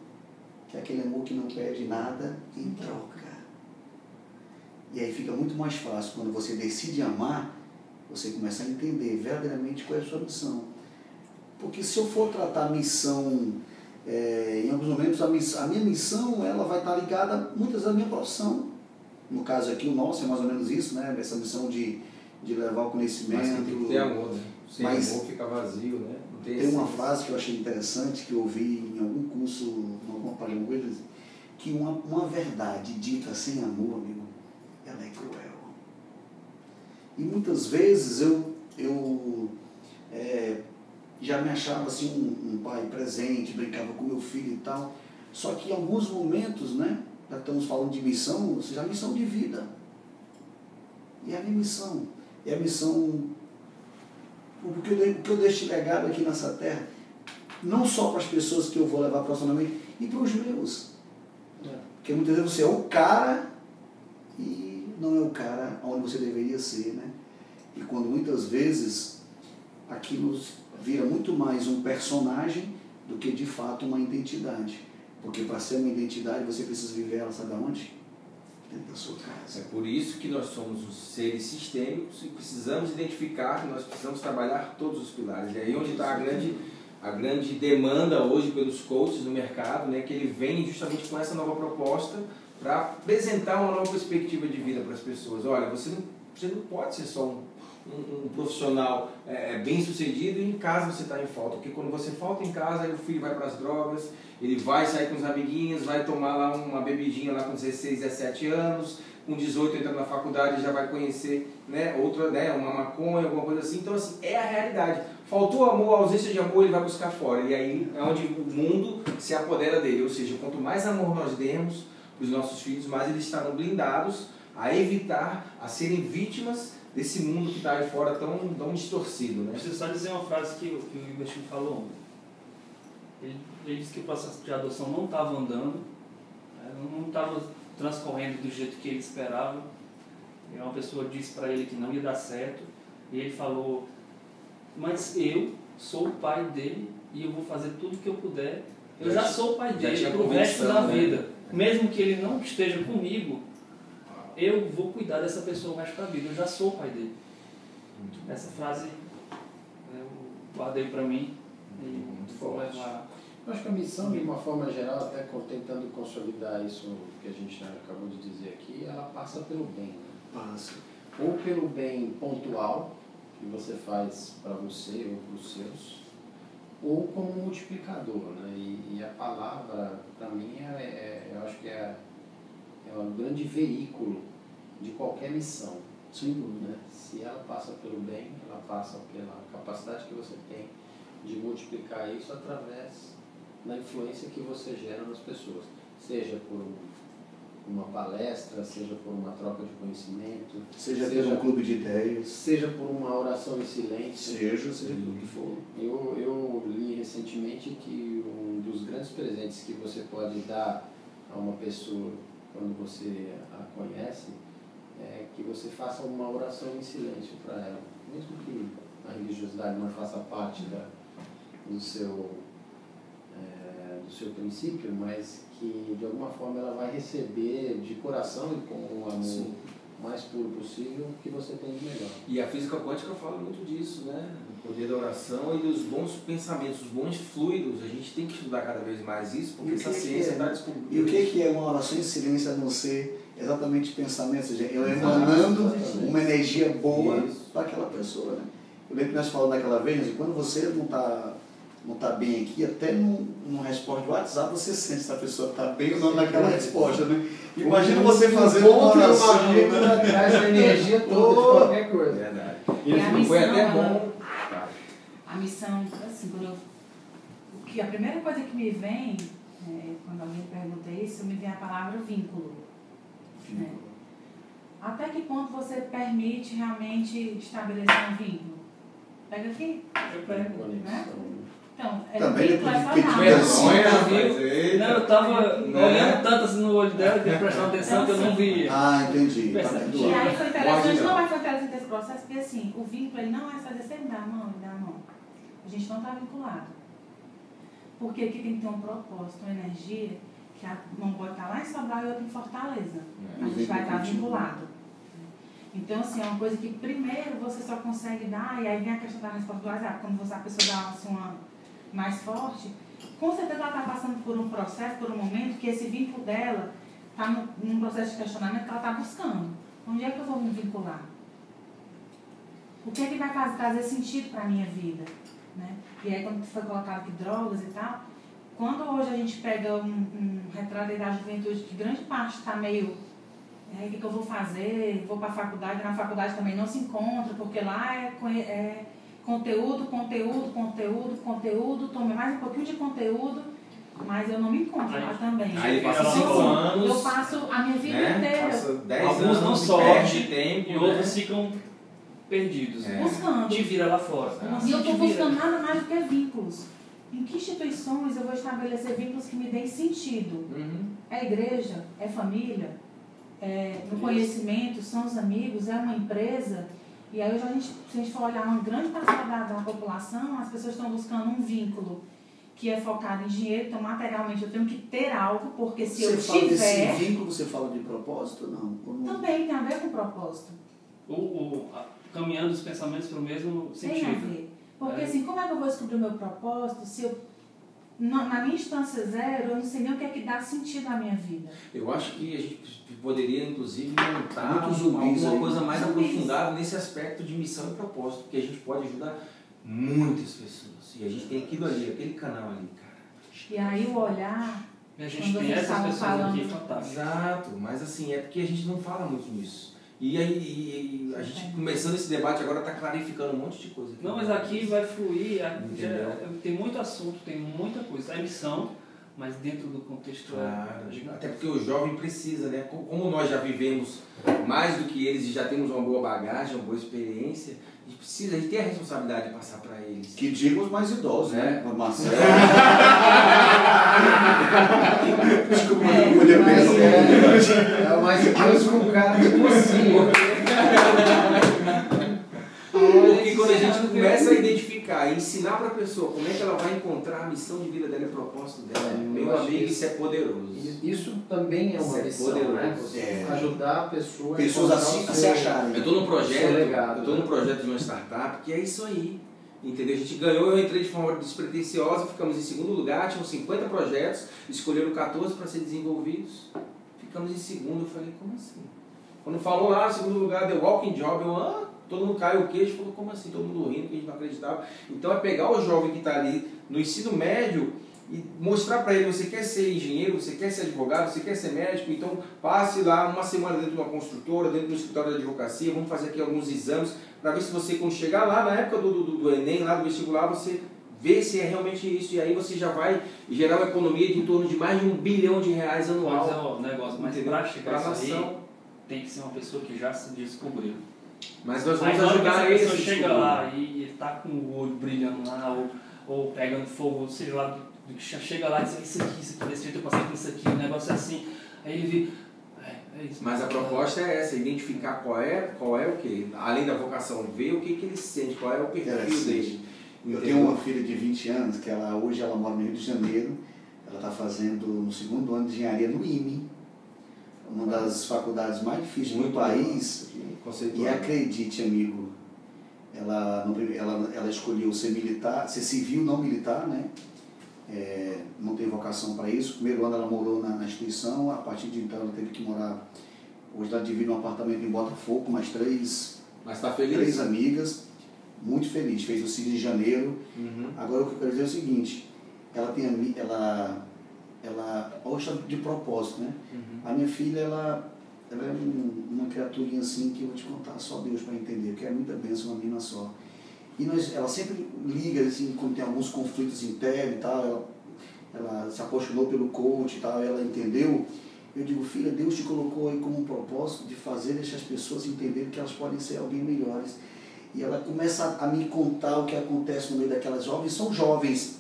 [SPEAKER 1] que é aquele amor que não pede nada em troca. E aí fica muito mais fácil, quando você decide amar, você começa a entender verdadeiramente qual é a sua missão. Porque se eu for tratar a missão, em alguns momentos a minha missão ela vai estar ligada muitas vezes à minha profissão. No caso aqui o nosso é mais ou menos isso, né? Essa missão de levar o conhecimento.
[SPEAKER 5] Mas tem que ter amor, né? Sem amor fica vazio, né?
[SPEAKER 1] Tem uma frase que eu achei interessante, que eu ouvi em algum curso, em alguma página, que uma verdade dita sem amor, amigo, ela é cruel. E muitas vezes eu já me achava assim um pai presente, brincava com meu filho e tal, só que em alguns momentos, né, já estamos falando de missão, ou seja, a missão de vida. E a minha missão, é a missão, o que eu deixo de legado aqui nessa terra, não só para as pessoas que eu vou levar profissionalmente, e para os meus. Porque muitas vezes você é o cara e não é o cara onde você deveria ser, né? E quando muitas vezes aquilo vira muito mais um personagem do que de fato uma identidade. Porque para ser uma identidade você precisa viver ela, sabe aonde? Dentro da sua casa.
[SPEAKER 5] É por isso que nós somos os seres sistêmicos e precisamos identificar que nós precisamos trabalhar todos os pilares. E aí onde está a grande demanda hoje pelos coaches no mercado, né, que ele vem justamente com essa nova proposta para apresentar uma nova perspectiva de vida para as pessoas. Olha, você não pode ser só um profissional bem sucedido e em casa você está em falta, porque quando você falta em casa, aí o filho vai para as drogas, ele vai sair com os amiguinhos, vai tomar lá uma bebidinha lá com 16, 17 anos, com 18 entrando na faculdade já vai conhecer, né, outra, né, uma maconha, alguma coisa assim. Então assim, é a realidade. Faltou amor, a ausência de amor, ele vai buscar fora, e aí é onde o mundo se apodera dele. Ou seja, quanto mais amor nós demos para os nossos filhos, mais eles estarão blindados a evitar, a serem vítimas desse mundo que está aí fora tão distorcido, né?
[SPEAKER 4] Preciso só dizer uma frase que o Ibertin falou ontem. Ele disse que o processo de adoção não estava andando, não estava transcorrendo do jeito que ele esperava. Uma pessoa disse para ele que não ia dar certo, e ele falou, mas eu sou o pai dele e eu vou fazer tudo que eu puder. Eu já sou o pai dele pro resto da vida. Mesmo que ele não esteja comigo, eu vou cuidar dessa pessoa o resto da vida. Eu já sou o pai dele. Essa frase eu guardei para mim e vou levar.
[SPEAKER 3] Eu acho que a missão, de uma forma geral, até tentando consolidar isso que a gente acabou de dizer aqui, ela passa pelo bem. Né?
[SPEAKER 1] Passa.
[SPEAKER 3] Ou pelo bem pontual, que você faz para você ou para os seus, ou como multiplicador. Né? E a palavra, para mim, eu acho que é um grande veículo de qualquer missão.
[SPEAKER 1] Sem dúvida.
[SPEAKER 3] Né? Se ela passa pelo bem, ela passa pela capacidade que você tem de multiplicar isso através da influência que você gera nas pessoas, seja por uma palestra, seja por uma troca de conhecimento,
[SPEAKER 1] Seja por um clube de ideias,
[SPEAKER 3] seja por uma oração em silêncio.
[SPEAKER 1] seja pelo que for.
[SPEAKER 3] Eu li recentemente que um dos grandes presentes que você pode dar a uma pessoa quando você a conhece é que você faça uma oração em silêncio para ela, mesmo que a religiosidade não faça parte do seu princípio, mas que de alguma forma ela vai receber de coração e com o amor mais puro possível o que você tem de melhor.
[SPEAKER 5] E a física quântica fala muito disso, né? O poder da oração e dos bons pensamentos, os bons fluidos. A gente tem que estudar cada vez mais isso, porque essa ciência está descobrindo.
[SPEAKER 1] E o que é uma oração em silêncio a não ser exatamente pensamento? Ou seja, eu emanando uma energia boa para aquela pessoa. Né? Eu lembro que nós falamos naquela vez, e quando você não está bem aqui, até numa resposta do WhatsApp você sente se a pessoa está bem ou não naquela resposta, né? Imagina você fazendo uma oração, né?
[SPEAKER 3] Traz a energia toda de qualquer coisa.
[SPEAKER 5] Verdade.
[SPEAKER 2] E a
[SPEAKER 5] Foi
[SPEAKER 2] missão,
[SPEAKER 5] até bom.
[SPEAKER 2] A missão, assim, a primeira coisa que me vem, quando alguém pergunta isso, me vem a palavra vínculo. Né? Até que ponto você permite realmente estabelecer um vínculo? Pega aqui.
[SPEAKER 4] Eu pego.
[SPEAKER 2] Né? Então,
[SPEAKER 1] Também
[SPEAKER 2] vínculo é
[SPEAKER 1] depois de
[SPEAKER 2] saudável.
[SPEAKER 1] vergonha,
[SPEAKER 4] Não, eu estava olhando tanto assim no olho dela, de prestar atenção que eu não via.
[SPEAKER 1] Ah, entendi. Tá
[SPEAKER 2] E
[SPEAKER 1] perdoado.
[SPEAKER 2] aí foi interessante, não, mas foi interessante esse processo, porque assim, o vínculo ele não é só dizer, você me dá a mão, me dá a mão. A gente não está vinculado. Porque aqui tem que ter um propósito, uma energia, que a mão pode estar lá em Sobral e outra em Fortaleza. A gente vai estar vinculado. Então, assim, é uma coisa que primeiro você só consegue dar, e aí vem a questão da resposta do WhatsApp, quando a pessoa dá assim, uma mais forte, com certeza ela está passando por um processo, por um momento, que esse vínculo dela está num processo de questionamento que ela está buscando. Onde é que eu vou me vincular? O que é que vai trazer sentido para a minha vida? Né? E aí, quando foi colocado aqui drogas e tal, quando hoje a gente pega um retrato da juventude, que grande parte está meio... o que eu vou fazer? Vou para a faculdade, na faculdade também não se encontra, porque lá é conteúdo, tome mais um pouquinho de conteúdo, mas eu não me encontro lá também.
[SPEAKER 5] Aí ele passa
[SPEAKER 2] Então,
[SPEAKER 5] 5 anos.
[SPEAKER 2] eu passo a minha vida
[SPEAKER 5] né?
[SPEAKER 2] inteira
[SPEAKER 5] Passa 10
[SPEAKER 4] Alguns
[SPEAKER 5] anos,
[SPEAKER 4] não
[SPEAKER 5] perde
[SPEAKER 4] sortem
[SPEAKER 5] tempo,
[SPEAKER 4] e outros ficam perdidos.
[SPEAKER 2] buscando.
[SPEAKER 4] Te vira lá fora.
[SPEAKER 2] E eu estou buscando nada mais do que vínculos. Em que instituições eu vou estabelecer vínculos que me deem sentido? É igreja? É família? No conhecimento? São os amigos? É uma empresa? E aí, se a gente for olhar uma grande parcela da população, as pessoas estão buscando um vínculo que é focado em dinheiro. Então, materialmente, eu tenho que ter algo, porque se eu
[SPEAKER 1] Você fala
[SPEAKER 2] tiver...
[SPEAKER 1] desse vínculo, você fala de propósito ou não? Ou não?
[SPEAKER 2] Também tem a ver com propósito.
[SPEAKER 4] Caminhando os pensamentos para o mesmo
[SPEAKER 2] Tem a
[SPEAKER 4] sentido.
[SPEAKER 2] ver. Porque assim, como é que eu vou descobrir o meu propósito se eu, na minha instância zero, eu não sei nem o que é que dá sentido na minha vida?
[SPEAKER 5] Eu acho que a gente poderia, inclusive, montar
[SPEAKER 1] Muitos zumbis
[SPEAKER 5] alguma
[SPEAKER 1] aí.
[SPEAKER 5] coisa mais
[SPEAKER 2] Zumbis.
[SPEAKER 5] aprofundada nesse aspecto de missão e propósito, porque a gente pode ajudar muitas pessoas. E a gente tem aquilo ali, aquele canal ali, cara.
[SPEAKER 2] E aí o olhar...
[SPEAKER 4] E a gente
[SPEAKER 2] Quando
[SPEAKER 4] tem
[SPEAKER 2] vocês
[SPEAKER 4] essas
[SPEAKER 2] estavam
[SPEAKER 4] pessoas aqui
[SPEAKER 2] falando-
[SPEAKER 4] fantásticas.
[SPEAKER 5] Exato, mas assim, é porque a gente não fala muito nisso. E aí, a gente começando esse debate agora está clarificando um monte de coisa.
[SPEAKER 4] Não, mas aqui vai fluir,
[SPEAKER 5] Entendeu?
[SPEAKER 4] tem muito assunto, tem muita coisa. É missão, mas dentro do contexto
[SPEAKER 5] Claro,
[SPEAKER 4] é gigante.
[SPEAKER 5] até porque o jovem precisa, né? Como nós já vivemos mais do que eles e já temos uma boa bagagem, uma boa experiência, a gente tem a responsabilidade de passar para eles.
[SPEAKER 1] Que digam os mais idosos, né? O Marcelo. Desculpa, eu não podia pensar.
[SPEAKER 3] É o mais Deus com cara de mocinho.
[SPEAKER 5] Porque quando a gente começa a identificar, ensinar para a pessoa como é que ela vai encontrar a missão de vida dela e o propósito dela, meu amigo, isso é poderoso.
[SPEAKER 3] Isso também é uma missão, né? Você ajudar a pessoa
[SPEAKER 1] pessoas a se acharem.
[SPEAKER 5] Eu estou num projeto de uma startup que é isso aí. Entendeu? A gente ganhou, eu entrei de forma despretensiosa, ficamos em segundo lugar, tinham 50 projetos, escolheram 14 para ser desenvolvidos. Ficamos em segundo, eu falei, como assim? Quando falou lá, segundo lugar, deu walking job, todo mundo caiu o queixo, falou, como assim? Todo mundo rindo, que a gente não acreditava. Então é pegar o jovem que está ali no ensino médio e mostrar para ele, você quer ser engenheiro, você quer ser advogado, você quer ser médico, então passe lá uma semana dentro de uma construtora, dentro do escritório de advocacia, vamos fazer aqui alguns exames, para ver se você, quando chegar lá na época do Enem, lá do vestibular, você vê se é realmente isso, e aí você já vai gerar uma economia de em torno de mais de R$1 bilhão anual.
[SPEAKER 4] Mas é um negócio mais prático, para a nação, tem que ser uma pessoa que já se descobriu.
[SPEAKER 5] Mas nós vamos
[SPEAKER 4] ajudar
[SPEAKER 5] ajudar
[SPEAKER 4] ele. Se a
[SPEAKER 5] ele.
[SPEAKER 4] pessoa chega lá e ele tá com o olho brilhando lá, ou pegando fogo, seja lá, chega lá e diz, isso aqui, desse jeito eu passei por isso aqui, o negócio é assim, aí ele vê, é isso.
[SPEAKER 5] Mas a proposta é essa, identificar qual é o que, além da vocação, ver o que ele sente, qual é o perfil dele.
[SPEAKER 1] Eu tenho uma filha de 20 anos, que hoje ela mora no Rio de Janeiro, ela está fazendo no segundo ano de engenharia no IME, uma das faculdades mais difíceis do país, e acredite, amigo, ela escolheu ser militar, ser civil, não militar, né? Não tem vocação para isso. Primeiro ano ela morou na instituição, a partir de então ela teve que morar, hoje ela divide um apartamento em Botafogo com mais três amigas, muito feliz, fez o CID de janeiro. Agora o que eu quero dizer é o seguinte, ela gosta de propósito, né? A minha filha, ela é uma criaturinha assim que eu vou te contar, só Deus para entender, que é muita bênção, uma menina só. E ela sempre liga, assim, quando tem alguns conflitos internos e tal, ela se apaixonou pelo coach e tal, ela entendeu. Eu digo, filha, Deus te colocou aí como um propósito de deixar as pessoas entenderem que elas podem ser alguém melhores. E ela começa a me contar o que acontece no meio daquelas jovens. São jovens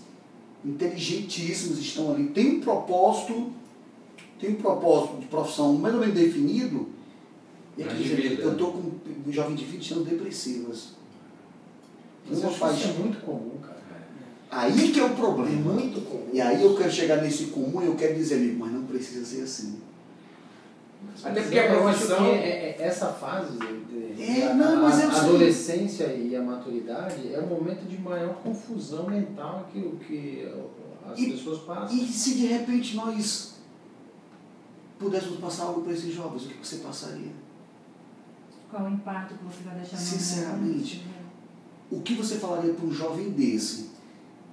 [SPEAKER 1] inteligentíssimos, estão ali, tem um propósito de profissão mais ou menos definido. E aqui, eu estou com um jovem de 20 anos depressivas.
[SPEAKER 3] Isso é muito comum, cara.
[SPEAKER 1] Aí que é o problema.
[SPEAKER 3] É muito comum.
[SPEAKER 1] E aí eu quero chegar nesse comum e eu quero dizer, amigo, mas não precisa ser assim.
[SPEAKER 5] Até porque a profissão...
[SPEAKER 3] essa fase
[SPEAKER 1] a
[SPEAKER 3] adolescência e a maturidade é o momento de maior confusão mental que as pessoas passam.
[SPEAKER 1] E se de repente nós pudéssemos passar algo para esses jovens, o que você passaria?
[SPEAKER 2] Qual o impacto que você vai deixar no
[SPEAKER 1] Sinceramente, o que você falaria para um jovem desse?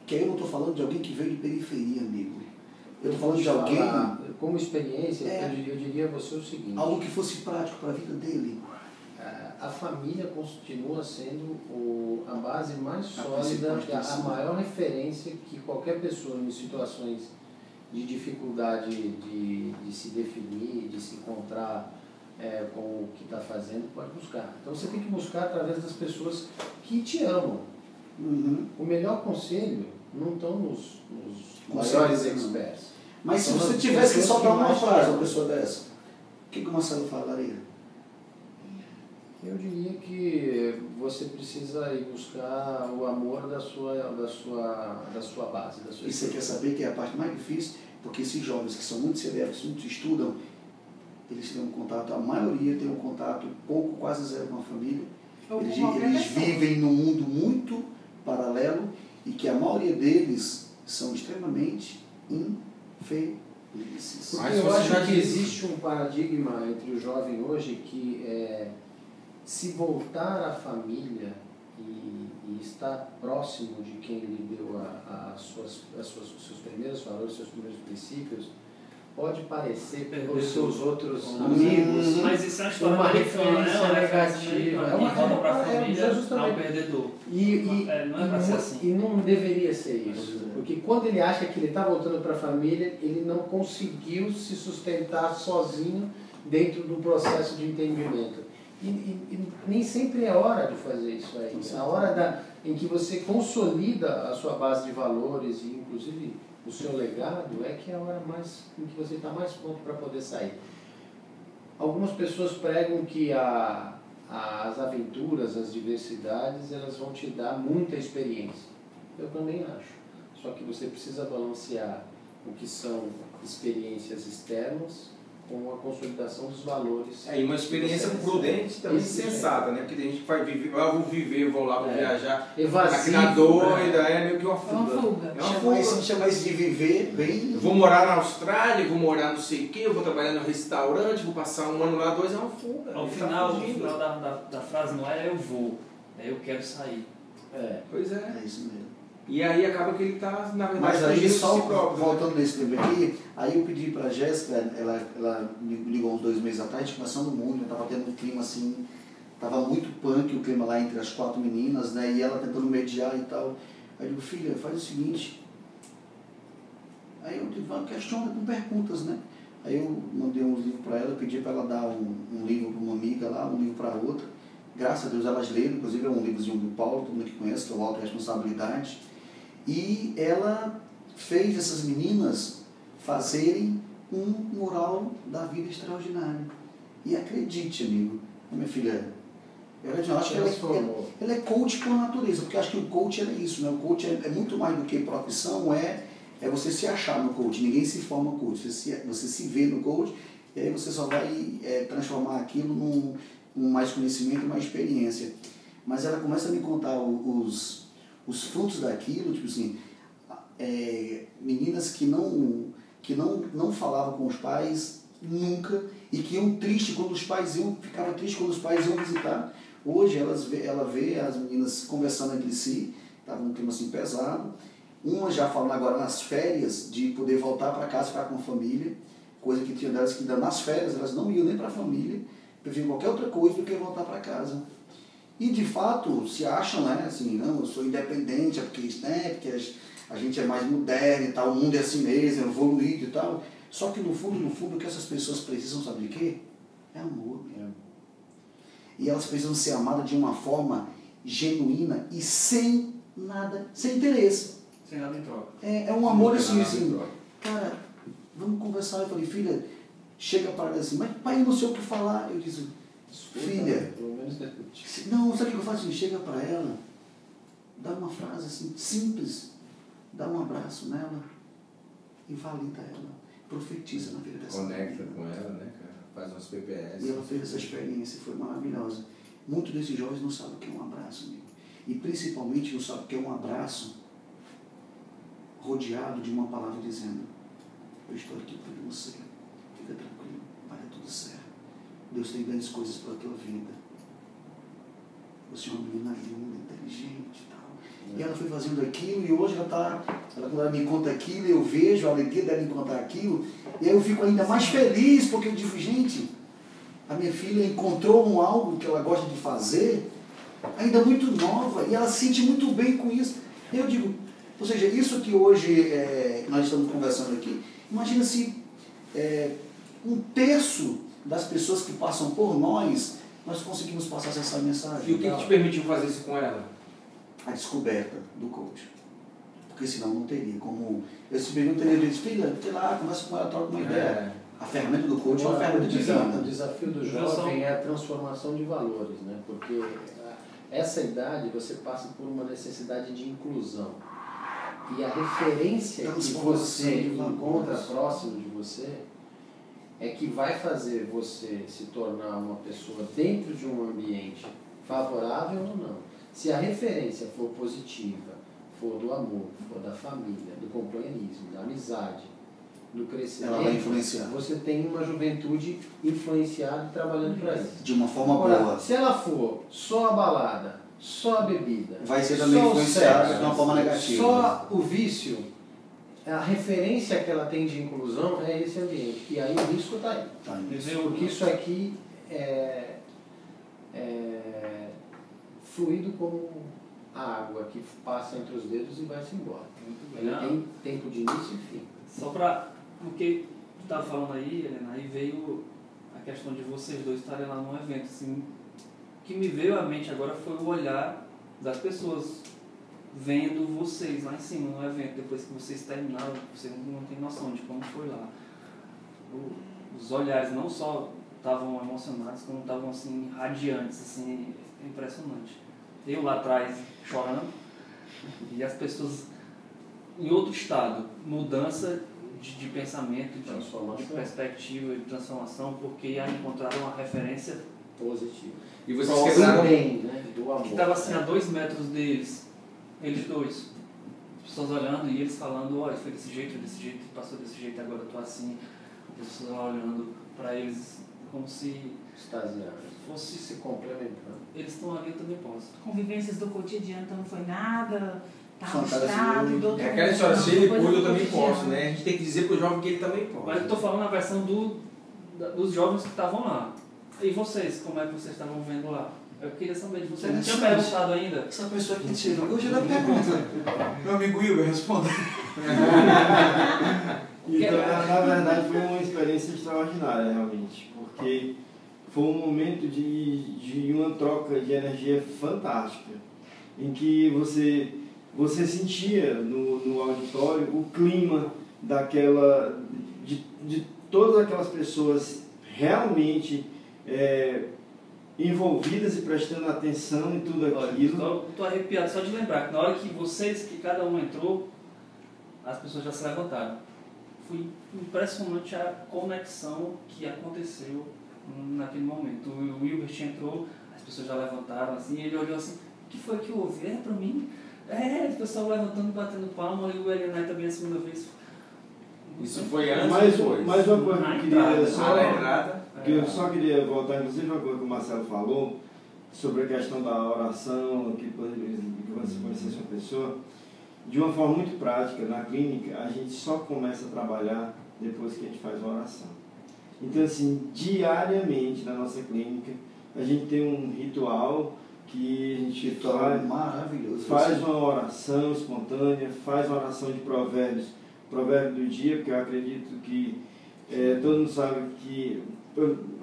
[SPEAKER 1] Que aí eu não estou falando de alguém que veio de periferia, amigo. Eu estou falando de alguém...
[SPEAKER 3] Como experiência, eu diria a você o seguinte...
[SPEAKER 1] Algo que fosse prático para a vida dele.
[SPEAKER 3] A família continua sendo a base mais sólida, a maior referência que qualquer pessoa em situações de dificuldade de se definir, de se encontrar com o que está fazendo, pode buscar. Então você tem que buscar através das pessoas que te amam. O melhor conselho não estão nos maiores experts.
[SPEAKER 1] Mas se você tivesse que só dar uma frase a uma pessoa dessa, o que o Marcelo falaria?
[SPEAKER 3] Eu diria que você precisa ir buscar o amor da sua base.
[SPEAKER 1] E você quer saber que é a parte mais difícil? Porque esses jovens que são muito severos, muito estudam, eles têm um contato, a maioria tem um contato pouco, quase zero com a família. Eles vivem num mundo muito paralelo e que a maioria deles são extremamente infelizes.
[SPEAKER 3] Porque eu acho que existe um paradigma entre o jovem hoje que se voltar à família e estar próximo de quem lhe deu seus primeiros valores, seus primeiros princípios, pode parecer para os seus outros amigos,
[SPEAKER 4] mas isso é
[SPEAKER 3] uma referência negativa.
[SPEAKER 4] É uma volta para a família, ao perdedor. Não é para ser assim.
[SPEAKER 3] E não deveria ser isso. Porque quando ele acha que ele está voltando para a família, ele não conseguiu se sustentar sozinho dentro do processo de entendimento. E nem sempre é hora de fazer isso aí. A hora em que você consolida a sua base de valores e, inclusive, o seu legado, é que é a hora em que você está mais pronto para poder sair. Algumas pessoas pregam que a as aventuras, as diversidades, elas vão te dar muita experiência. Eu também acho. Só que você precisa balancear o que são experiências externas com a consolidação dos valores.
[SPEAKER 5] E uma experiência prudente também, sensata, né? Porque tem gente que vai viver, vou viver, vou lá, vou viajar.
[SPEAKER 3] Evasivo,
[SPEAKER 5] aqui na doida, é meio que uma fuga.
[SPEAKER 2] É uma
[SPEAKER 5] fuga.
[SPEAKER 1] Chama isso de viver bem.
[SPEAKER 5] Eu vou morar na Austrália, vou morar não sei o quê, eu vou trabalhar no restaurante, vou passar um ano lá, 2, é uma fuga.
[SPEAKER 4] O final da frase não é eu vou, é eu quero sair.
[SPEAKER 5] Pois é.
[SPEAKER 1] É isso mesmo.
[SPEAKER 5] E aí acaba que ele está, na verdade,
[SPEAKER 1] Mas aí,
[SPEAKER 5] fugindo de
[SPEAKER 1] só
[SPEAKER 5] si próprio,
[SPEAKER 1] voltando nesse livro aqui, aí eu pedi para a Jéssica, ela me ligou uns 2 meses atrás, a gente conversando muito, estava tendo um clima assim, estava muito punk o clima lá entre as 4 meninas, né, e ela tentando mediar e tal. Aí eu digo, filha, faz o seguinte, aí eu digo, questiona com perguntas, né. Aí eu mandei uns livros para ela, pedi para ela dar um livro para uma amiga lá, um livro para outra. Graças a Deus elas leram, inclusive é um livrozinho do Paulo, todo mundo que conhece, que é o Autoresponsabilidade. E ela fez essas meninas fazerem um mural da vida extraordinária. E acredite, amigo, minha filha, eu acho que ela é coach por natureza, porque eu acho que o coach é isso, né? O coach é muito mais do que profissão, é você se achar no coach. Ninguém se forma coach, você se vê no coach, e aí você só vai transformar aquilo num mais conhecimento, mais experiência. Mas ela começa a me contar os frutos daquilo, tipo assim, meninas que não falavam com os pais nunca e que iam triste quando os pais ficavam tristes quando os pais iam visitar. Hoje ela vê as meninas conversando entre si, estava um clima assim pesado, uma já falando agora nas férias de poder voltar para casa e ficar com a família, coisa que tinha delas que nas férias elas não iam nem para a família, preferiam qualquer outra coisa do que voltar para casa. E de fato se acham, né, assim, não, eu sou independente, porque a gente é mais moderno e tal, o mundo é assim mesmo, é evoluído e tal. Só que no fundo, o que essas pessoas precisam, sabe de quê? É amor. E elas precisam ser amadas de uma forma genuína e sem nada, sem interesse.
[SPEAKER 4] Sem nada em troca.
[SPEAKER 1] É um amor assim, cara, vamos conversar. Eu falei, filha, chega para ela assim, mas pai, eu não sei o que falar. Eu disse, filha, não, sabe o que eu faço? Chega para ela, dá uma frase assim, simples, dá um abraço nela e valida ela, profetiza na vida dessa
[SPEAKER 5] conecta com ela, né, cara? Faz umas PPS.
[SPEAKER 1] E ela fez essa experiência, foi maravilhosa. Muitos desses jovens não sabem o que é um abraço, amigo. E principalmente não sabem o que é um abraço rodeado de uma palavra dizendo, eu estou aqui por você, fica tranquilo, vai dar tudo certo. Deus tem grandes coisas para a tua vida. Você é uma menina linda, inteligente e tal. E ela foi fazendo aquilo e hoje quando ela me conta aquilo, eu vejo a alegria dela em contar aquilo, e aí eu fico ainda mais feliz, porque eu digo, gente, a minha filha encontrou algo que ela gosta de fazer, ainda muito nova, e ela se sente muito bem com isso. E eu digo, ou seja, isso que hoje nós estamos conversando aqui, imagina se 1/3 das pessoas que passam por nós conseguimos passar essa mensagem.
[SPEAKER 5] E o que te permitiu fazer isso com ela?
[SPEAKER 1] A descoberta do coach. Porque senão não teria como... Eu simplesmente teria dito, filha, sei lá, conversa com ela, troca uma ideia. A ferramenta do coach é uma ferramenta divina.
[SPEAKER 3] O desafio do jovem é a transformação de valores, né? Porque essa idade você passa por uma necessidade de inclusão. E a referência que você encontra próximo de você é que vai fazer você se tornar uma pessoa dentro de um ambiente favorável ou não. Se a referência for positiva, for do amor, for da família, do companheirismo, da amizade, do crescimento,
[SPEAKER 1] ela vai influenciar.
[SPEAKER 3] Você tem uma juventude influenciada e trabalhando para isso.
[SPEAKER 1] De uma forma
[SPEAKER 3] Agora,
[SPEAKER 1] boa.
[SPEAKER 3] se ela for só a balada, só a bebida,
[SPEAKER 1] vai ser também influenciada de uma forma negativa.
[SPEAKER 3] Só o vício, a referência que ela tem de inclusão é esse ambiente. E aí o risco está aí. Porque isso aqui é fluido como a água que passa entre os dedos e vai-se embora. Ele tem tempo de início e fim.
[SPEAKER 4] Só para o que tu estava falando aí, Helena, aí veio a questão de vocês dois estarem lá num evento. Assim, o que me veio à mente agora foi o olhar das pessoas vendo vocês lá em cima no evento, depois que vocês terminaram, vocês não têm noção de como foi lá. Os olhares, não só estavam emocionados, como estavam assim, radiantes, assim, impressionante. Eu lá atrás chorando e as pessoas em outro estado, mudança de pensamento, de perspectiva, de transformação, porque já encontraram uma referência
[SPEAKER 3] positiva.
[SPEAKER 5] E vocês quebraram
[SPEAKER 3] bem, né? Do amor.
[SPEAKER 4] que estava assim a 2 metros deles, eles dois. As pessoas olhando e eles falando, olha, foi desse jeito, passou desse jeito, agora eu tô assim. As pessoas lá olhando para eles como se
[SPEAKER 3] Extasiados.
[SPEAKER 4] fosse
[SPEAKER 3] Se complementando.
[SPEAKER 4] eles estão ali, eu também posso.
[SPEAKER 2] Convivências do cotidiano, então não foi nada, tá
[SPEAKER 1] Fantasia.
[SPEAKER 2] mostrado, do outro
[SPEAKER 5] É aquela
[SPEAKER 2] mundo,
[SPEAKER 5] história,
[SPEAKER 2] não,
[SPEAKER 5] se ele
[SPEAKER 2] coisa
[SPEAKER 5] pôde, eu
[SPEAKER 2] do
[SPEAKER 5] também
[SPEAKER 2] cotidiano.
[SPEAKER 5] posso, né? A gente tem que dizer pro jovem que ele também pode.
[SPEAKER 4] Mas eu estou falando a versão dos jovens que estavam lá. E vocês, como é que vocês estavam vendo lá? Eu queria saber de vocês. Não tinha perguntado ainda.
[SPEAKER 1] Essa pessoa que tirou, gostei da pergunta. Meu amigo Wilber, responda.
[SPEAKER 6] Então, na verdade, foi uma experiência extraordinária, realmente, porque foi um momento de uma troca de energia fantástica, em que você sentia no auditório o clima de todas aquelas pessoas realmente envolvidas e prestando atenção em tudo aquilo.
[SPEAKER 4] Estou arrepiado só de lembrar que na hora que cada um entrou, as pessoas já se levantaram. Foi impressionante a conexão que aconteceu naquele momento. O Wilbert entrou, as pessoas já levantaram assim, ele olhou assim, o que foi que eu ouvi? Para mim, o pessoal levantando, batendo palma, e o Elenay também a segunda vez.
[SPEAKER 5] Isso foi antes ou depois?
[SPEAKER 6] Mais uma coisa que eu queria
[SPEAKER 5] Na
[SPEAKER 6] eu só queria voltar, inclusive, uma coisa que o Marcelo falou sobre a questão da oração, que quando você conhecesse uma pessoa, de uma forma muito prática, na clínica, a gente só começa a trabalhar depois que a gente faz uma oração. Então, assim, diariamente na nossa clínica, a gente tem um ritual que a gente faz uma oração espontânea, faz uma oração de provérbios, provérbio do dia, porque eu acredito que todo mundo sabe que,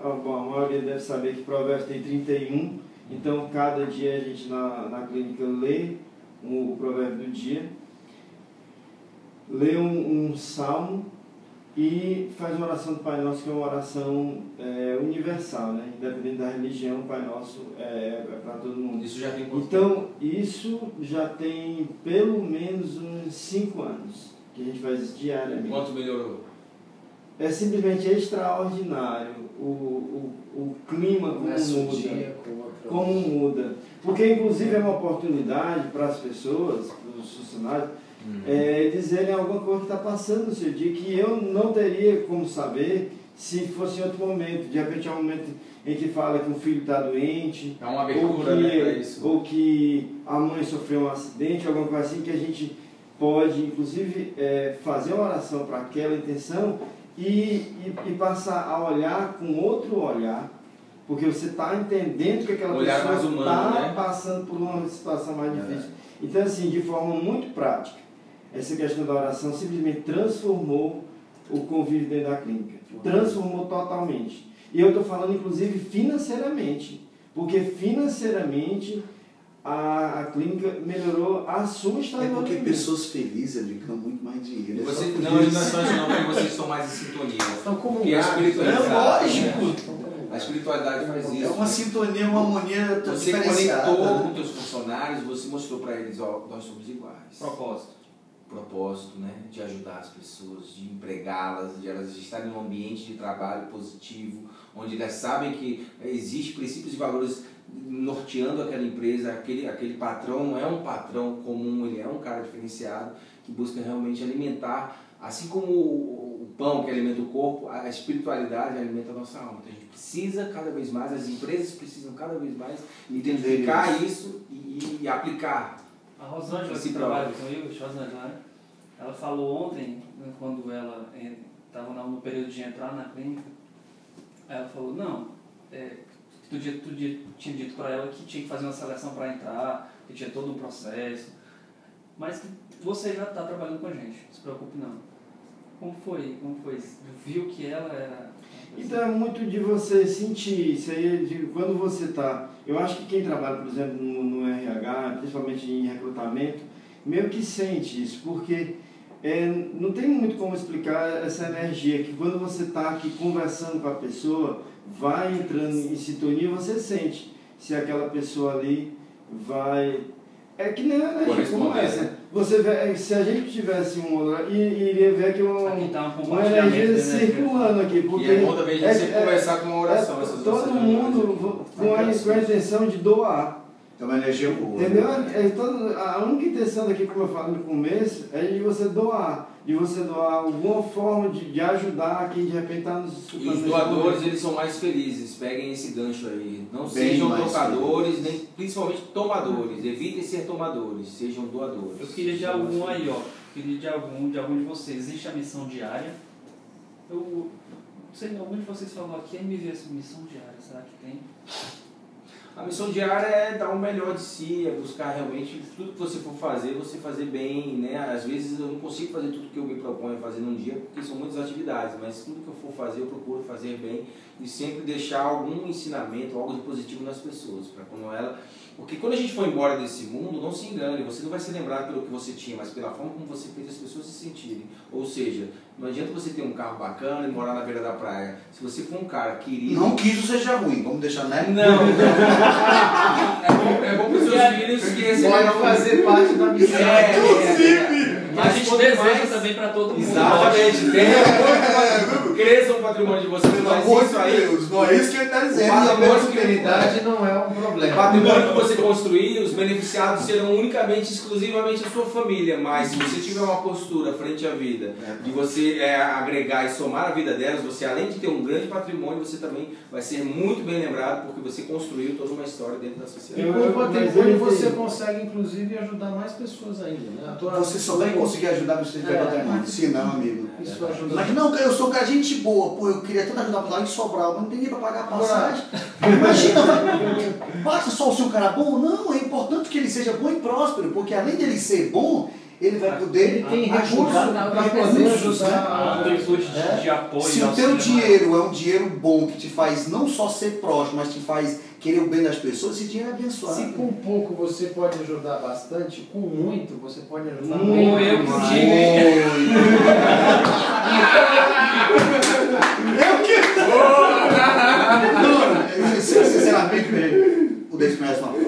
[SPEAKER 6] a maioria deve saber que provérbios tem 31, então cada dia a gente na clínica lê o provérbio do dia, lê um salmo e faz uma oração do Pai Nosso, que é uma oração universal, né? Independente da religião, o Pai Nosso é para todo mundo.
[SPEAKER 5] Isso já tem quanto
[SPEAKER 6] Então,
[SPEAKER 5] tempo?
[SPEAKER 6] isso já tem pelo menos uns 5 anos que a gente faz isso diariamente.
[SPEAKER 5] Quanto melhorou?
[SPEAKER 6] É simplesmente extraordinário o clima como muda. Porque, inclusive, é uma oportunidade para as pessoas, para os funcionários, dizerem alguma coisa que está passando no seu dia, que eu não teria como saber se fosse em outro momento. De repente, é um momento em que fala que o filho está doente,
[SPEAKER 5] É uma abertura, né, para isso.
[SPEAKER 6] ou que a mãe sofreu um acidente, alguma coisa assim, que a gente pode, inclusive, fazer uma oração para aquela intenção e passar a olhar com outro olhar, porque você está entendendo que aquela pessoa está passando por uma situação mais difícil. Então, assim, de forma muito prática, essa questão da oração simplesmente transformou o convívio dentro da clínica. Transformou totalmente. E eu estou falando, inclusive, financeiramente, porque financeiramente a clínica melhorou assustadoramente.
[SPEAKER 1] É porque pessoas felizes ganham muito mais dinheiro.
[SPEAKER 5] Não é só isso não, porque vocês estão mais em sintonia.
[SPEAKER 3] Estão como
[SPEAKER 5] E a espiritualidade,
[SPEAKER 1] lógico.
[SPEAKER 5] A espiritualidade faz isso.
[SPEAKER 1] É uma sintonia, uma harmonia
[SPEAKER 5] Você
[SPEAKER 1] diferenciada.
[SPEAKER 5] conectou com os teus funcionários, você mostrou para eles, nós somos iguais. Propósito, né? De ajudar as pessoas, de empregá-las, de elas estarem num ambiente de trabalho positivo, onde elas sabem que existem princípios e valores norteando aquela empresa, aquele patrão não é um patrão comum, ele é um cara diferenciado que busca realmente alimentar, assim como o pão que alimenta o corpo, a espiritualidade alimenta a nossa alma. Então a gente precisa cada vez mais, as empresas precisam cada vez mais identificar isso e aplicar.
[SPEAKER 4] A Rosângela, que trabalha comigo, né? Ela falou ontem, quando ela estava no período de entrar na clínica, ela falou, não, tu tinha dito para ela que tinha que fazer uma seleção para entrar, que tinha todo um processo, mas que você já está trabalhando com a gente, não se preocupe não. Como foi? Viu que ela era...
[SPEAKER 6] Então é muito de você sentir isso aí, de quando você está... Eu acho que quem trabalha, por exemplo, no RH, principalmente em recrutamento, meio que sente isso, porque não tem muito como explicar essa energia, que quando você está aqui conversando com a pessoa, vai entrando em sintonia, você sente se aquela pessoa ali vai... É que nem a energia como essa. Você vê, se a gente tivesse iria ver que uma energia circulando aqui. Porque
[SPEAKER 5] e é bom também a gente sempre começar com uma oração.
[SPEAKER 6] Todo mundo com a intenção de doar.
[SPEAKER 1] É uma energia boa.
[SPEAKER 6] Entendeu? A única intenção daqui, como eu falei no começo, é de você doar. De você doar alguma forma de ajudar quem de repente está nos...
[SPEAKER 5] E os doadores, eles são mais felizes. Peguem esse gancho aí. Não
[SPEAKER 1] Bem
[SPEAKER 5] sejam
[SPEAKER 1] mais
[SPEAKER 5] tocadores, nem principalmente tomadores. Evitem ser tomadores, sejam doadores.
[SPEAKER 4] Eu queria de algum aí, ó. Queria de algum de vocês. Existe a missão diária. Eu não sei, algum de vocês falou aqui, me vê essa missão diária. Será que tem?
[SPEAKER 5] A missão diária é dar o melhor de si, é buscar realmente tudo que você for fazer, você fazer bem, né? Às vezes eu não consigo fazer tudo que eu me proponho a fazer num dia, porque são muitas atividades, mas tudo que eu for fazer eu procuro fazer bem e sempre deixar algum ensinamento, algo de positivo nas pessoas, para quando ela... Porque quando a gente for embora desse mundo, não se engane, você não vai ser lembrado pelo que você tinha, mas pela forma como você fez as pessoas se sentirem. Ou seja, não adianta você ter um carro bacana e morar na beira da praia. Se você for um cara querido...
[SPEAKER 1] Não que isso seja ruim, vamos deixar, né?
[SPEAKER 5] Não. É bom para os seus filhos que receberam
[SPEAKER 3] fazer parte da missão.
[SPEAKER 4] Mas a gente deseja também para todo mundo.
[SPEAKER 5] Exatamente. Cresça o patrimônio de vocês, mas isso aí...
[SPEAKER 1] Deus, não é isso que ele está dizendo.
[SPEAKER 3] A prosperidade não é um
[SPEAKER 5] O
[SPEAKER 3] problema.
[SPEAKER 5] patrimônio que você construir, os beneficiados serão unicamente, exclusivamente a sua família, mas se você tiver uma postura frente à vida, de você agregar e somar a vida delas, você além de ter um grande patrimônio, você também vai ser muito bem lembrado, porque você construiu toda uma história dentro da
[SPEAKER 3] E
[SPEAKER 5] sociedade.
[SPEAKER 3] com o patrimônio você consegue, inclusive, ajudar mais pessoas ainda, né?
[SPEAKER 1] Você só vai conseguir ajudar você ter patrimônio. Se não, amigo.
[SPEAKER 3] Isso ajuda.
[SPEAKER 1] Mas não, eu sou um cara de gente boa, pô, eu queria tanto ajudar para lá em Sobral, mas não tem ninguém para pagar a passagem. Imagina, basta só o seu cara bom? Não, é importante que ele seja bom e próspero, porque além dele ser bom, ele vai poder ajudar
[SPEAKER 3] para poder ajudar.
[SPEAKER 4] De apoio.
[SPEAKER 1] Se o teu dinheiro é um dinheiro bom que te faz não só ser próspero, mas te faz querer o bem das pessoas, esse dinheiro é abençoado.
[SPEAKER 3] Se com pouco você pode ajudar bastante, com muito você pode ajudar
[SPEAKER 4] Muito.
[SPEAKER 3] muito.
[SPEAKER 4] Eu que
[SPEAKER 1] digo. Sinceramente, o Deus conhece uma coisa.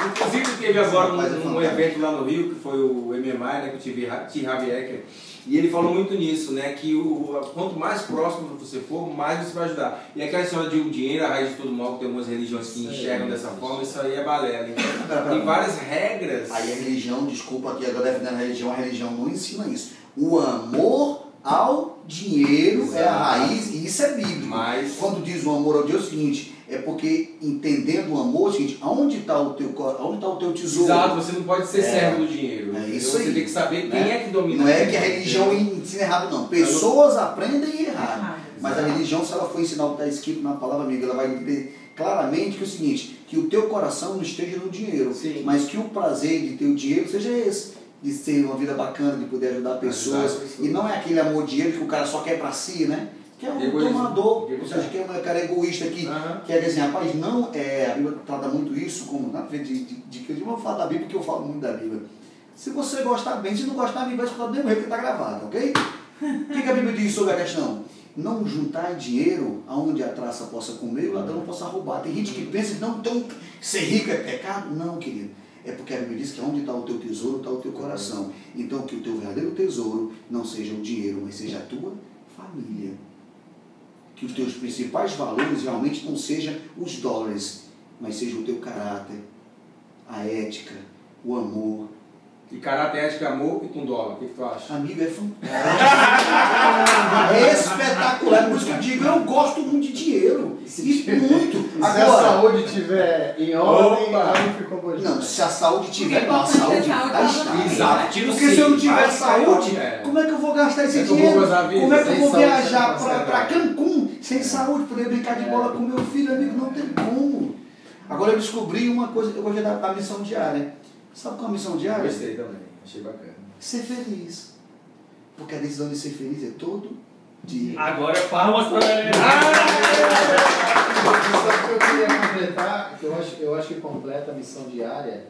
[SPEAKER 5] Inclusive teve agora um evento lá no Rio, que foi o MMI, né, que eu tive T. Harvey Eker, e ele falou muito nisso, né, que quanto mais próximo você for, mais você vai ajudar. E aquela história de o dinheiro, a raiz de todo mal, que tem algumas religiões que enxergam dessa forma, isso aí é balela. Então, tem várias regras.
[SPEAKER 1] Aí a religião, desculpa aqui, agora defendendo a religião não ensina isso. O amor ao dinheiro é a raiz, e isso é bíblico.
[SPEAKER 5] Mas
[SPEAKER 1] quando diz o amor ao Deus, é o seguinte, é porque entendendo o amor, é o seguinte, aonde está o teu tesouro?
[SPEAKER 5] exato, você não pode ser servo do dinheiro.
[SPEAKER 1] É isso
[SPEAKER 5] você
[SPEAKER 1] aí.
[SPEAKER 5] tem que saber quem é que domina.
[SPEAKER 1] Não é que a religião ensina errado, não. Pessoas aprendem errado. Mas a religião, se ela for ensinar o que está escrito na palavra, amiga, ela vai dizer claramente que é o seguinte, que o teu coração não esteja no dinheiro,
[SPEAKER 5] Sim.
[SPEAKER 1] mas que o prazer de ter o dinheiro seja esse, de ter uma vida bacana, de poder ajudar pessoas. E não é aquele amor dinheiro que o cara só quer para si, né? Que é um tomador, ou seja, que é um cara egoísta que quer dizer assim, rapaz, não é, a Bíblia trata muito isso como, na frente eu vou falar da Bíblia porque eu falo muito da Bíblia. Se você gostar bem, se não gostar, a Bíblia vai escutar do mesmo jeito que está gravado, ok? O que a Bíblia diz sobre a questão? Não juntar dinheiro aonde a traça possa comer e o ladrão possa roubar. Tem gente que pensa que não tem ser rico é pecado. Não, querido. É porque a Bíblia diz que onde está o teu tesouro, está o teu coração. Então que o teu verdadeiro tesouro não seja o dinheiro, mas seja a tua família. Que os teus principais valores realmente não sejam os dólares, mas seja o teu caráter, a ética, o amor.
[SPEAKER 5] E caráter, ética, amor e com dólar, o que tu acha?
[SPEAKER 1] Amigo, é fantástico. É espetacular. Por isso que eu digo, eu gosto muito de dinheiro. E muito.
[SPEAKER 3] Se a saúde estiver em ordem, aí ficou bom.
[SPEAKER 1] Não, se a saúde estiver, a saúde vai estar.
[SPEAKER 5] Exato.
[SPEAKER 1] Porque se eu não tiver saúde, como é que eu vou gastar esse dinheiro? Como é que eu vou viajar para Cancún sem saúde, poder brincar de bola com meu filho, amigo? Não tem como. Agora eu descobri uma coisa que eu gostei da missão diária. Sabe qual é a missão diária?
[SPEAKER 5] Gostei também, achei bacana.
[SPEAKER 1] Ser feliz. Porque a decisão de ser feliz é todo dia.
[SPEAKER 4] Agora palmas para ele.
[SPEAKER 3] Só que eu queria completar, que eu acho que completa a missão diária,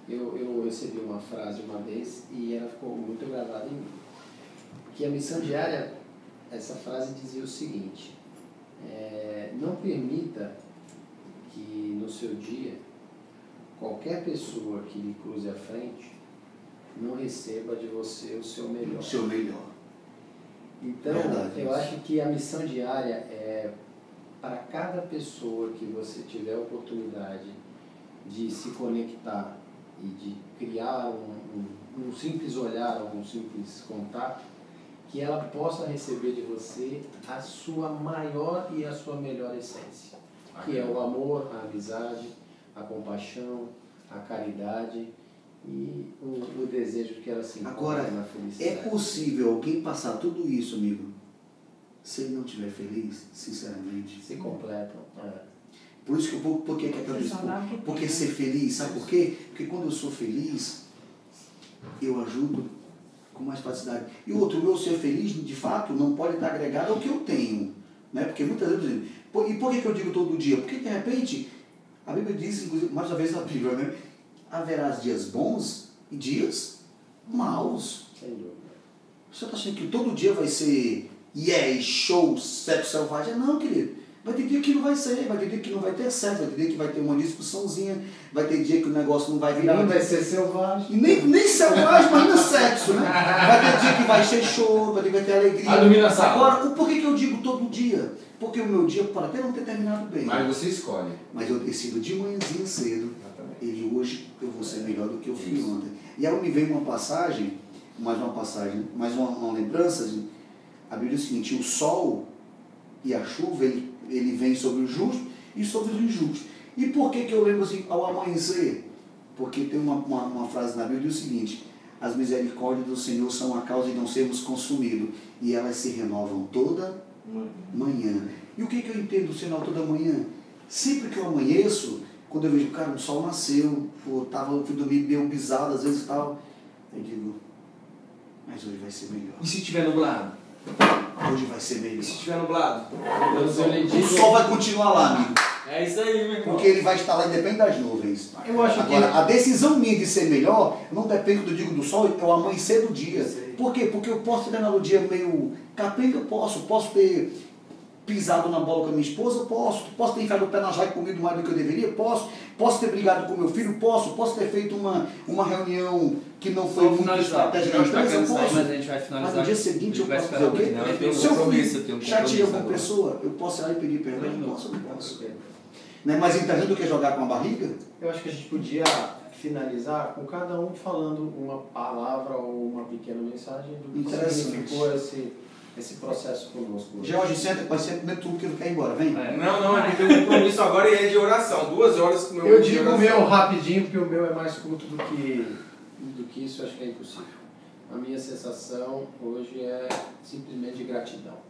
[SPEAKER 3] eu recebi uma frase uma vez e ela ficou muito gravada em mim. Que a missão diária, essa frase dizia o seguinte: não permita que no seu dia qualquer pessoa que lhe cruze à frente não receba de você o seu melhor.
[SPEAKER 1] O seu melhor.
[SPEAKER 3] Então,
[SPEAKER 1] Verdade,
[SPEAKER 3] eu acho que a missão diária é para cada pessoa que você tiver a oportunidade de se conectar e de criar um simples olhar ou um simples contato, que ela possa receber de você a sua maior e a sua melhor essência, que é o amor, a amizade, a compaixão, a caridade e o desejo que ela se encontre
[SPEAKER 1] Agora,
[SPEAKER 3] na felicidade.
[SPEAKER 1] é possível alguém passar tudo isso, amigo, se ele não estiver feliz, sinceramente?
[SPEAKER 3] Se completam.
[SPEAKER 1] Por isso que por que que eu disse? Porque ser feliz, sabe por quê? Porque quando eu sou feliz, eu ajudo com mais facilidade. E o outro, o meu ser feliz, de fato, não pode estar agregado ao que eu tenho. Né? Porque muitas vezes... E por que eu digo todo dia? Porque, de repente, a Bíblia diz, inclusive, mais uma vez a Bíblia, né? Haverá dias bons e dias maus.
[SPEAKER 3] Sem dúvida.
[SPEAKER 1] Você está achando que todo dia vai ser show, sexo selvagem? Não, querido. Vai ter dia que não vai ser, vai ter dia que não vai ter sexo, vai ter dia que vai ter uma discussãozinha, vai ter dia que o negócio não vai virar.
[SPEAKER 3] Nem vai ser selvagem.
[SPEAKER 1] Nem selvagem, mas não é sexo, né? Vai ter dia que vai ser show, vai ter que vai ter alegria.
[SPEAKER 5] A dormir na sala.
[SPEAKER 1] Agora, por que eu digo todo dia? Porque o meu dia pode até não ter terminado bem.
[SPEAKER 5] Mas você escolhe.
[SPEAKER 1] Mas eu decido de manhãzinha cedo. E hoje eu vou ser melhor do que eu fui ontem. E aí me vem uma passagem, mais uma lembrança. A Bíblia diz o seguinte: o sol e a chuva, ele vem sobre os justos e sobre os injustos. E por que eu lembro assim, ao amanhecer? Porque tem uma frase na Bíblia que diz o seguinte: as misericórdias do Senhor são a causa de não sermos consumidos, e elas se renovam toda manhã. E o que eu entendo do sinal toda manhã? Sempre que eu amanheço, quando eu vejo, cara, o sol nasceu, eu fui dormir meio bisado, às vezes tal, eu digo, mas hoje vai ser melhor.
[SPEAKER 5] E se tiver nublado?
[SPEAKER 1] Hoje vai ser melhor.
[SPEAKER 5] E se tiver nublado?
[SPEAKER 1] O sol vai continuar lá, amigo.
[SPEAKER 5] É isso aí, meu irmão.
[SPEAKER 1] Porque ele vai estar lá independente das nuvens.
[SPEAKER 3] Eu acho
[SPEAKER 1] Agora,
[SPEAKER 3] que...
[SPEAKER 1] a decisão minha de ser melhor não depende do digo do sol, é o amanhecer do dia. Por quê? Porque eu posso terminar o dia meio capenga, posso ter pisado na bola com a minha esposa, posso ter enfiado o pé na jaca e comido mais do que eu deveria, posso ter brigado com meu filho, posso ter feito uma reunião que não foi muito estratégica na empresa, eu posso.
[SPEAKER 4] Mas a gente vai finalizar.
[SPEAKER 1] Mas no dia seguinte eu posso fazer o quê? Se eu fui chateei alguma pessoa, eu posso ir lá e pedir perdão? Não posso. Não é mais interessante do que jogar com a barriga?
[SPEAKER 3] Eu acho que a gente podia finalizar com cada um falando uma palavra ou uma pequena mensagem do que significou esse processo conosco.
[SPEAKER 1] George, senta, vai ser primeiro tudo que ele quer ir embora, vem.
[SPEAKER 5] Não, é porque o compromisso agora é de oração. 2 horas com o meu.
[SPEAKER 3] Eu digo o meu rapidinho, porque o meu é mais curto do que isso, acho que é impossível. A minha sensação hoje é simplesmente de gratidão.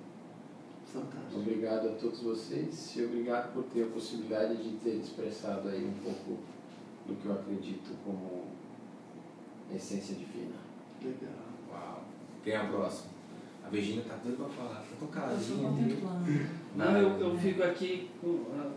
[SPEAKER 1] Fantástico.
[SPEAKER 3] Obrigado a todos vocês e obrigado por ter a possibilidade de ter expressado aí um pouco do que eu acredito como essência divina.
[SPEAKER 1] Legal.
[SPEAKER 5] Uau. Quem é a próxima? A Virgínia tá doida pra falar, tá tão
[SPEAKER 2] Eu estou
[SPEAKER 5] caladinha.
[SPEAKER 2] contemplando.
[SPEAKER 4] Não, eu fico aqui,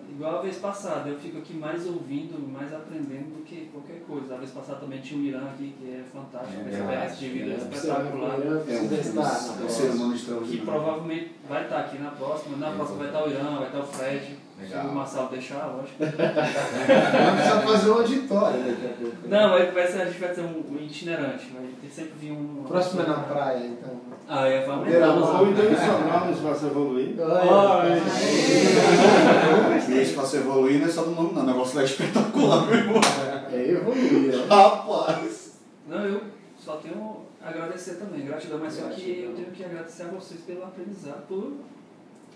[SPEAKER 4] igual a vez passada, eu fico aqui mais ouvindo, mais aprendendo do que qualquer coisa. A vez passada também tinha o Irã aqui, que é fantástico, uma experiência de vida espetacular.
[SPEAKER 1] É um ser humano
[SPEAKER 4] Que
[SPEAKER 1] extraordinário.
[SPEAKER 4] provavelmente vai estar aqui na próxima vai estar o Irã, vai estar o Fred.
[SPEAKER 5] Legal.
[SPEAKER 4] Se o Marcelo deixar, lógico.
[SPEAKER 3] Precisa fazer um auditório daqui a pouco.
[SPEAKER 4] Não, a gente vai ser um itinerante, vai ter sempre vir um...
[SPEAKER 3] Próximo é na praia, então.
[SPEAKER 4] Vamos
[SPEAKER 6] Ou então em Sobral, no Espaço Evoluir.
[SPEAKER 1] E esse espaço evoluindo não é só do nome, não. O negócio lá é espetacular, meu irmão.
[SPEAKER 3] É evoluir.
[SPEAKER 1] Rapaz!
[SPEAKER 4] Não, eu só tenho a agradecer também, gratidão, mas só que eu tenho que agradecer a vocês pelo aprendizado, por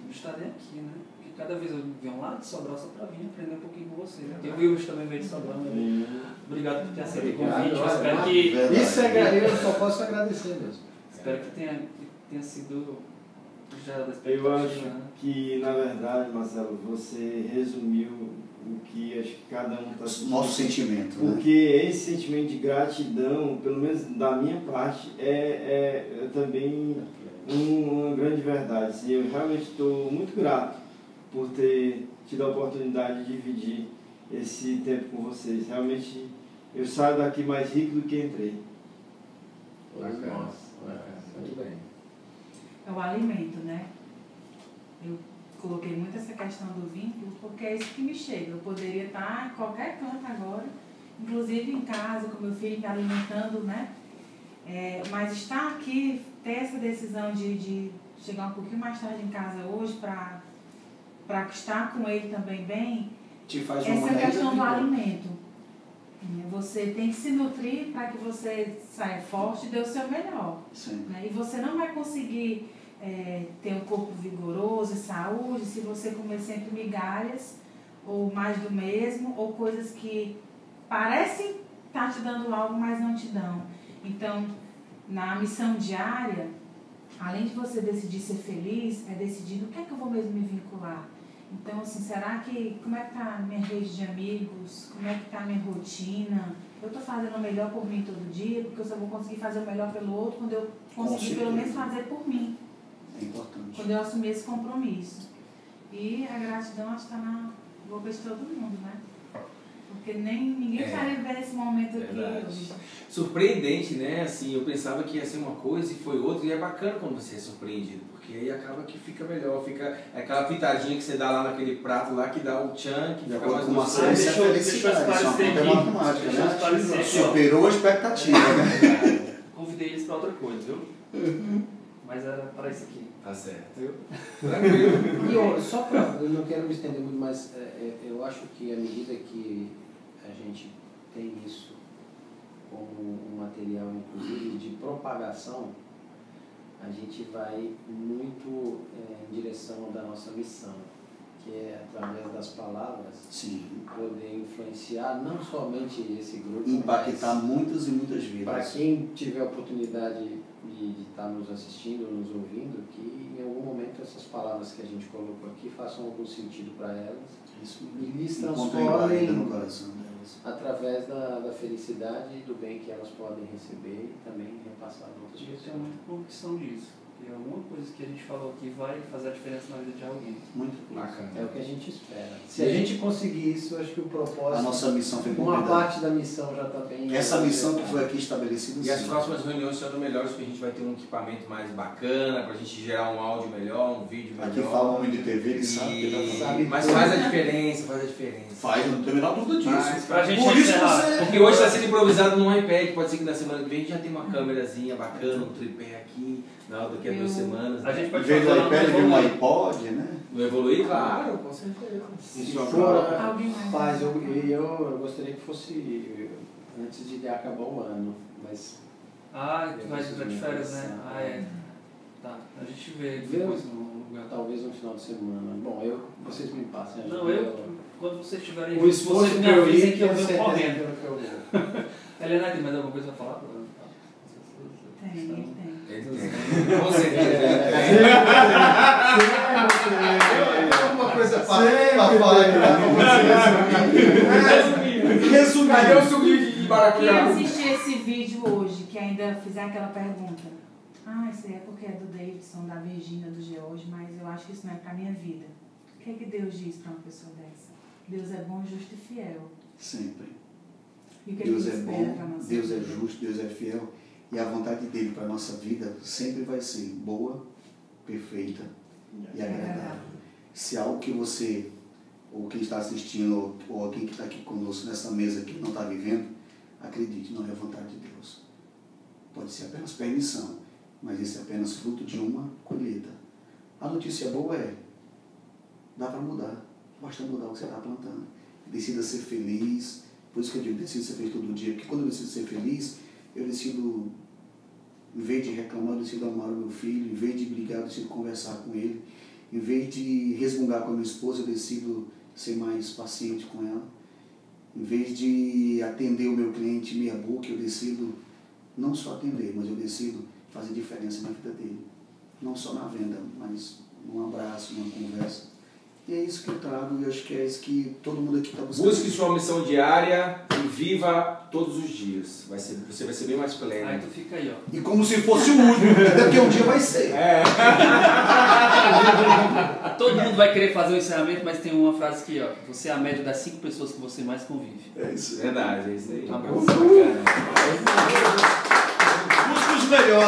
[SPEAKER 4] estarem aqui, né? Porque cada vez eu venho lá de Sobral só para vir aprender um pouquinho com vocês. Né? O Wilson também veio de Sobral, né? Obrigado por ter aceito o convite. Eu espero que...
[SPEAKER 3] Isso é eu só posso agradecer mesmo.
[SPEAKER 4] Espero que tenha sido gerado a
[SPEAKER 6] Eu
[SPEAKER 4] expectativa.
[SPEAKER 6] acho que, na verdade, Marcelo, você resumiu o que acho que cada um está sentindo.
[SPEAKER 1] Nosso sentimento, né?
[SPEAKER 6] Porque esse sentimento de gratidão, pelo menos da minha parte, é também uma grande verdade. Assim, eu realmente estou muito grato por ter tido a oportunidade de dividir esse tempo com vocês. Realmente eu saio daqui mais rico do que entrei.
[SPEAKER 3] Muito bem.
[SPEAKER 2] É o alimento, né? Eu coloquei muito essa questão do vínculo porque é isso que me chega. Eu poderia estar em qualquer canto agora, inclusive em casa, com meu filho me alimentando, né? Mas estar aqui, ter essa decisão de chegar um pouquinho mais tarde em casa hoje para estar com ele também bem,
[SPEAKER 1] Te faz uma
[SPEAKER 2] essa
[SPEAKER 1] maneira
[SPEAKER 2] questão do
[SPEAKER 1] de-
[SPEAKER 2] alimento. Você tem que se nutrir para que você saia forte e dê o seu melhor.
[SPEAKER 1] Sim.
[SPEAKER 2] Né? E você não vai conseguir ter um corpo vigoroso e saúde se você comer sempre migalhas, ou mais do mesmo, ou coisas que parecem estar te dando algo, mas não te dão. Então, na missão diária, além de você decidir ser feliz, é decidir no que é que eu vou mesmo me vincular. Então, assim, será que, como é que está a minha rede de amigos? Como é que está a minha rotina? Eu estou fazendo o melhor por mim todo dia, porque eu só vou conseguir fazer o melhor pelo outro quando eu conseguir pelo menos fazer por mim.
[SPEAKER 1] É importante.
[SPEAKER 2] Quando eu assumir esse compromisso. E a gratidão acho que está na boca de todo mundo, né? Porque ninguém estaria vivendo esse momento aqui hoje.
[SPEAKER 5] Surpreendente, né? Assim, eu pensava que ia ser uma coisa e foi outra, e é bacana quando você é surpreendido, porque aí acaba que fica melhor, fica aquela pitadinha que você dá lá naquele prato lá, que dá o tchan, que fica mais gostoso.
[SPEAKER 1] Isso é felicidade, isso é uma conta matemática,
[SPEAKER 4] deixa eu esclarecer
[SPEAKER 1] né?
[SPEAKER 4] aqui, ó.
[SPEAKER 1] Superou a expectativa, né?
[SPEAKER 4] Convidei eles para outra coisa, viu? Mas era para isso aqui.
[SPEAKER 5] Tá certo.
[SPEAKER 4] Viu?
[SPEAKER 5] Tranquilo.
[SPEAKER 3] E ó, só para, eu não quero me estender muito, mas eu acho que à medida que a gente tem isso como um material, inclusive, de propagação, a gente vai muito em direção da nossa missão, que é, através das palavras,
[SPEAKER 1] Sim.
[SPEAKER 3] poder influenciar não somente esse grupo,
[SPEAKER 1] Impactar
[SPEAKER 3] mas
[SPEAKER 1] muitas e muitas vidas.
[SPEAKER 3] para quem tiver a oportunidade de estar nos assistindo, nos ouvindo, que em algum momento essas palavras que a gente colocou aqui façam algum sentido para elas
[SPEAKER 1] Isso
[SPEAKER 3] e lhes
[SPEAKER 1] encontrem guarida no
[SPEAKER 3] transformem
[SPEAKER 1] coração delas.
[SPEAKER 3] através da felicidade e do bem que elas podem receber e também repassar a outras
[SPEAKER 4] E eu
[SPEAKER 3] pessoas.
[SPEAKER 4] tenho muita convicção disso. Que alguma coisa que a gente falou aqui vai fazer a diferença na vida de alguém.
[SPEAKER 1] Muito
[SPEAKER 5] Bacana.
[SPEAKER 3] É o que a gente espera. Se a gente conseguir isso, eu acho que o propósito,
[SPEAKER 1] A nossa missão foi
[SPEAKER 3] uma
[SPEAKER 1] cumprida.
[SPEAKER 3] parte da missão já está bem...
[SPEAKER 1] Essa missão que foi aqui estabelecida,
[SPEAKER 5] E as
[SPEAKER 1] sim.
[SPEAKER 5] próximas reuniões serão melhores, porque a gente vai ter um equipamento mais bacana, pra gente gerar um áudio melhor, um vídeo melhor.
[SPEAKER 1] Aqui fala o homem de TV, ele sabe que ele
[SPEAKER 3] sabe.
[SPEAKER 5] Mas faz a diferença, faz a diferença.
[SPEAKER 1] faz, não tem a menor dúvida disso.
[SPEAKER 5] Faz.
[SPEAKER 4] Pra gente
[SPEAKER 1] Por isso que
[SPEAKER 4] encerrar,
[SPEAKER 1] você...
[SPEAKER 5] Porque hoje está sendo improvisado num iPad, pode ser que na semana que vem a gente já tenha uma câmerazinha bacana, um tripé aqui, daqui a 2 semanas.
[SPEAKER 4] A gente
[SPEAKER 1] Em
[SPEAKER 4] pode
[SPEAKER 1] vez do
[SPEAKER 4] fazer
[SPEAKER 1] iPad, vem um iPod, né?
[SPEAKER 5] Não evoluir? Claro, com certeza.
[SPEAKER 3] Se for,
[SPEAKER 2] Alguém mais?
[SPEAKER 3] faz, eu gostaria que fosse antes de acabar o ano, mas
[SPEAKER 4] Ah, tu vai de férias, né? Ah, é. Tá, a gente vê depois no lugar.
[SPEAKER 3] talvez no final de semana. Bom, vocês me passem a
[SPEAKER 4] Não, quando vocês estiverem
[SPEAKER 3] o esforço
[SPEAKER 4] vocês
[SPEAKER 3] que
[SPEAKER 4] me
[SPEAKER 3] eu
[SPEAKER 4] avisem
[SPEAKER 3] li,
[SPEAKER 4] que eu
[SPEAKER 3] tenho
[SPEAKER 4] venho
[SPEAKER 3] certeza
[SPEAKER 4] correndo.
[SPEAKER 3] que eu vou.
[SPEAKER 4] Helena, tem mais alguma coisa pra falar?
[SPEAKER 2] Tem.
[SPEAKER 5] Ele tem. Com certeza ele tem.
[SPEAKER 1] Alguma coisa
[SPEAKER 6] pra falar aqui.
[SPEAKER 1] Resumindo.
[SPEAKER 5] Cadê o suquinho de
[SPEAKER 2] Quem
[SPEAKER 5] maracujá?
[SPEAKER 2] assistir esse vídeo hoje, que ainda fizer aquela pergunta, isso aí é porque é do Davidson, da Virgínia, do George, mas eu acho que isso não é pra minha vida. O que é que Deus diz pra uma pessoa dessa? Deus é bom, justo e fiel.
[SPEAKER 1] Sempre.
[SPEAKER 2] E o que
[SPEAKER 1] Deus
[SPEAKER 2] Ele
[SPEAKER 1] é
[SPEAKER 2] espera pra
[SPEAKER 1] bom,
[SPEAKER 2] nossa
[SPEAKER 1] Deus é
[SPEAKER 2] vida?
[SPEAKER 1] justo, Deus é fiel. E a vontade dele para a nossa vida sempre vai ser boa, perfeita e agradável. Se algo que você, ou quem está assistindo, ou alguém que está aqui conosco nessa mesa que não está vivendo, acredite, não é a vontade de Deus. Pode ser apenas permissão, mas isso é apenas fruto de uma colheita. A notícia boa é, dá para mudar, basta mudar o que você está plantando. Decida ser feliz, por isso que eu digo, decido ser feliz todo dia, porque quando eu decido ser feliz, eu decido, em vez de reclamar, eu decido amar o meu filho, em vez de brigar, eu decido conversar com ele, em vez de resmungar com a minha esposa, eu decido ser mais paciente com ela, em vez de atender o meu cliente meia boca, eu decido não só atender, mas eu decido fazer diferença na vida dele, não só na venda, mas num abraço, numa conversa. E é isso que eu trago, e eu acho que é isso que todo mundo aqui está buscando.
[SPEAKER 5] Busque sua missão diária e viva todos os dias. Você vai ser bem mais pleno.
[SPEAKER 4] Ah, então fica aí, ó.
[SPEAKER 1] E como se fosse o último, até porque um dia vai ser.
[SPEAKER 5] É.
[SPEAKER 4] Todo mundo vai querer fazer o encerramento, mas tem uma frase aqui, ó. Você é a média das 5 pessoas que você mais convive.
[SPEAKER 1] É isso.
[SPEAKER 5] Verdade, é isso aí.
[SPEAKER 4] Tá bom.
[SPEAKER 5] Bacana.
[SPEAKER 1] Busca os melhores.